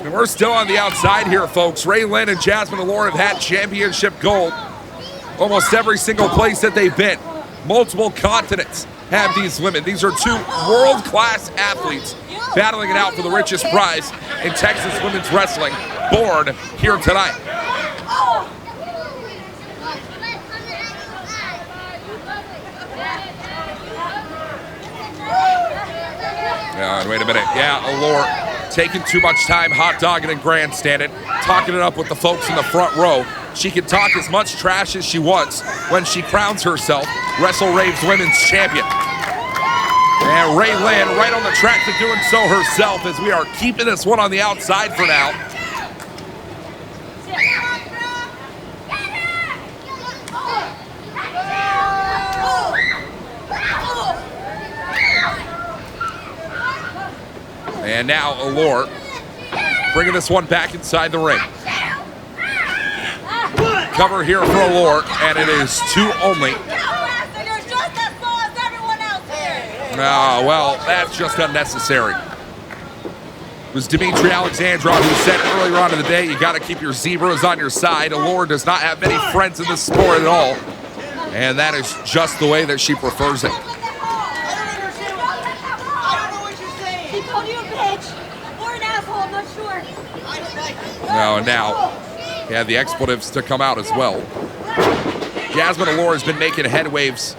And we're still on the outside here, folks. Raylan and Jazmin Allure have had championship gold almost every single place that they've been. Multiple continents have these women. These are two world-class athletes battling it out for the richest prize in Texas women's wrestling, born here tonight. Wait a minute. Yeah, Allure taking too much time hot-dogging and grandstanding, talking it up with the folks in the front row. She can talk as much trash as she wants when she crowns herself WrestleRave's Women's Champion. And Raylan right on the track to doing so herself, as we are keeping this one on the outside for now. And now Allure bringing this one back inside the ring. Cover here for Allure, and it is 2 only. Oh, well, that's just unnecessary. It was Dimitri Alexandrov who said earlier on in the day, you got to keep your zebras on your side. Allure does not have many friends in this sport at all, and that is just the way that she prefers it. Now, yeah, the expletives to come out as well. Jazmin Allure has been making headwaves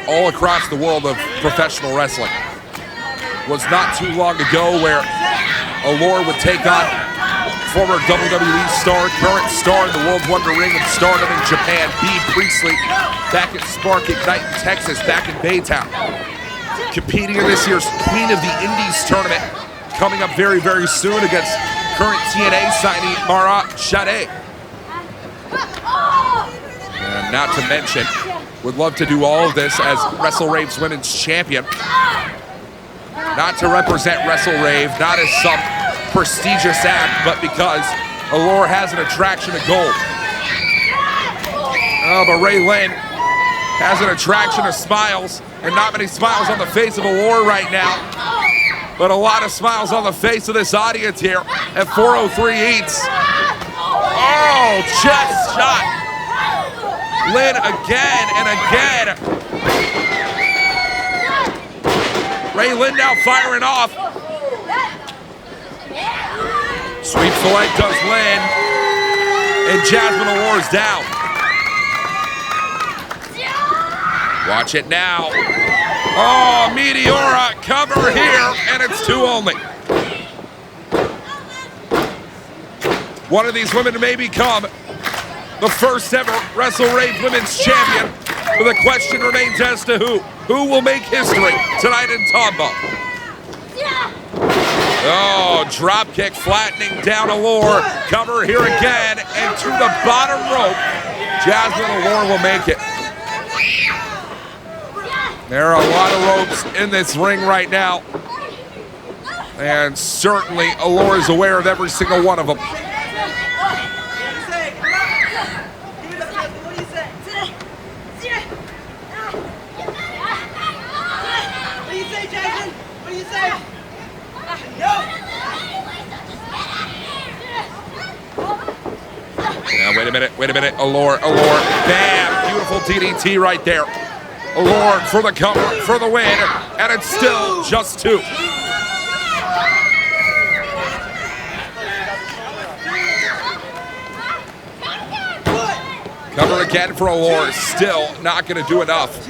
all across the world of professional wrestling. It was not too long ago where Allure would take on former WWE star, current star in the World Wonder Ring of Stardom in Japan, Bea Priestley, back at Spark Ignite in Texas, back in Baytown. Competing in this year's Queen of the Indies tournament, coming up very, very soon against current TNA signee Mara Shade. And not to mention, would love to do all of this as WrestleRave's Women's Champion. Not to represent WrestleRave, not as some prestigious act, but because Allure has an attraction to gold. Oh, but Raylan has an attraction of smiles, and not many smiles on the face of Allure right now, but a lot of smiles on the face of this audience here at 403 Eats. Oh, chest shot. Lynn again and again. Ray Lynn now firing off. Sweeps the leg, does Lynn. And Jazmin Allure's down. Watch it now. Oh, Meteora, cover here, and it's 2 only. One of these women may become the first ever WrestleRave Women's Champion, but the question remains as to who. Who will make history tonight in Tomball? Oh, drop kick flattening down Allure. Cover here again, and to the bottom rope. Jazmin Allure will make it. There are a lot of ropes in this ring right now. And certainly Allure is aware of every single one of them. Now, wait a minute. Allure. Bam! Beautiful DDT right there. Allure for the cover, for the win, and it's still just 2. Cover again for Allure, still not going to do enough.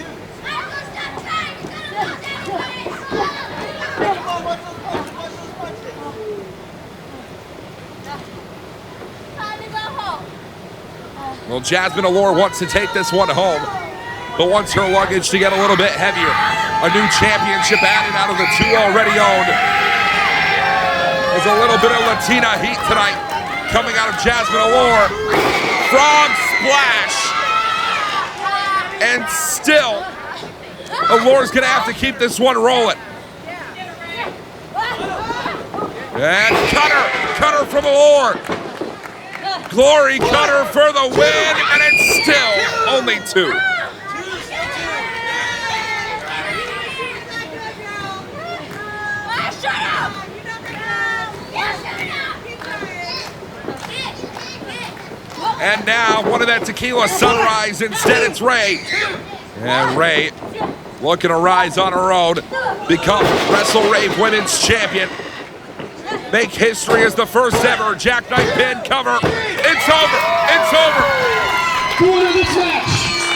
Well, Jazmin Allure wants to take this one home, but wants her luggage to get a little bit heavier. A new championship added out of the 2 already owned. There's a little bit of Latina heat tonight coming out of Jazmin Allure. Frog splash. And still, Allure's gonna have to keep this one rolling. And cutter from Allure. Glory cutter for the win, and it's still only 2. And now one of that tequila sunrise, instead it's Ray. And Ray looking to rise on her own, become WrestleRave Women's Champion. Make history as the first ever jackknife pin cover. It's over. Winner of this match,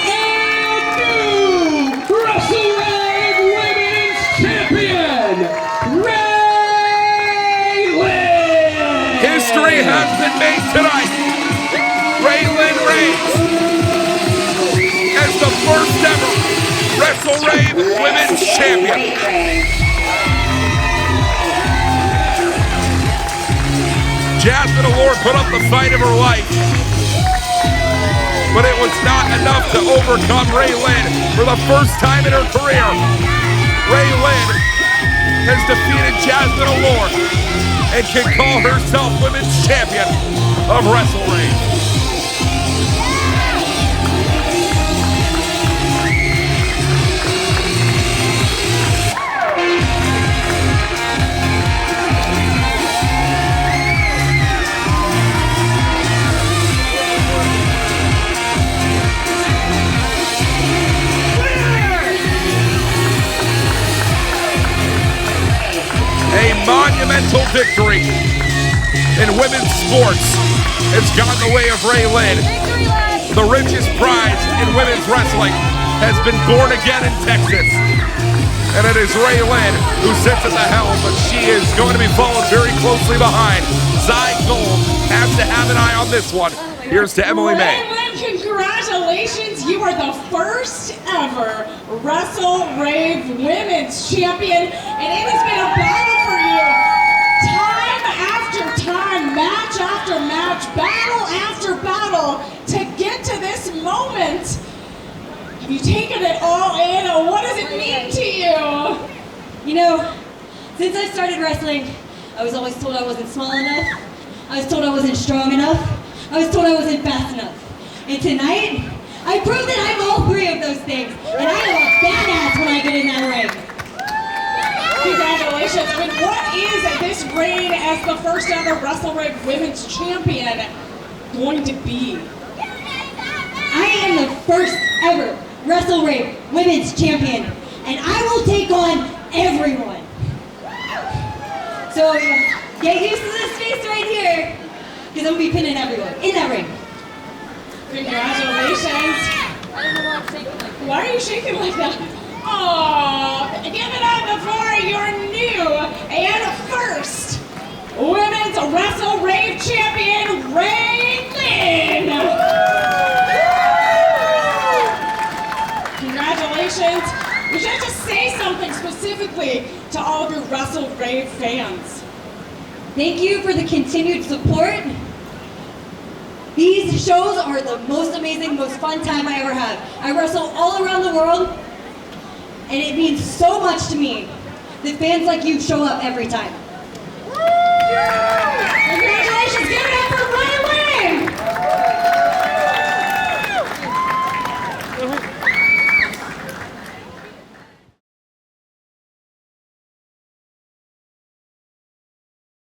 and new WrestleRave Women's Champion, Ray Lynn. History has been made tonight. Ray Lynn Reyes as the first ever WrestleRave Women's Champion. Jazmin Allure put up the fight of her life, but it was not enough to overcome Ray Lynn for the first time in her career. Ray Lynn has defeated Jazmin Allure and can call herself Women's Champion of WrestleRave. A monumental victory in women's sports has gone the way of Ray Lynn. The richest prize in women's wrestling has been born again in Texas. And it is Ray Lynn who sits at the helm, but she is going to be followed very closely behind. Zy Gold has to have an eye on this one. Here's to Emily May. Ray Lynn, congratulations. You are the first ever WrestleRave Women's Champion, and it has been a battle for you. Time after time, match after match, battle after battle to get to this moment. Have you taken it all in, or what does it mean to you? You know, since I started wrestling, I was always told I wasn't small enough. I was told I wasn't strong enough. I was told I wasn't fast enough. And tonight, I proved that I'm all three of those things, and I am a badass when I get in that ring. Congratulations. I mean, what is this reign as the first ever WrestleRave Women's Champion going to be? I am the first ever WrestleRave Women's Champion, and I will take on everyone. So get used to this face right here, because I'm going to be pinning everyone in that ring. Congratulations. Why are you shaking like that? Oh, give it up for your new and first Women's WrestleRave Champion, Londyn. Congratulations. Would you have to say something specifically to all of your WrestleRave fans? Thank you for the continued support. These shows are the most amazing, most fun time I ever had. I wrestle all around the world, and it means so much to me that fans like you show up every time. Congratulations, give it up for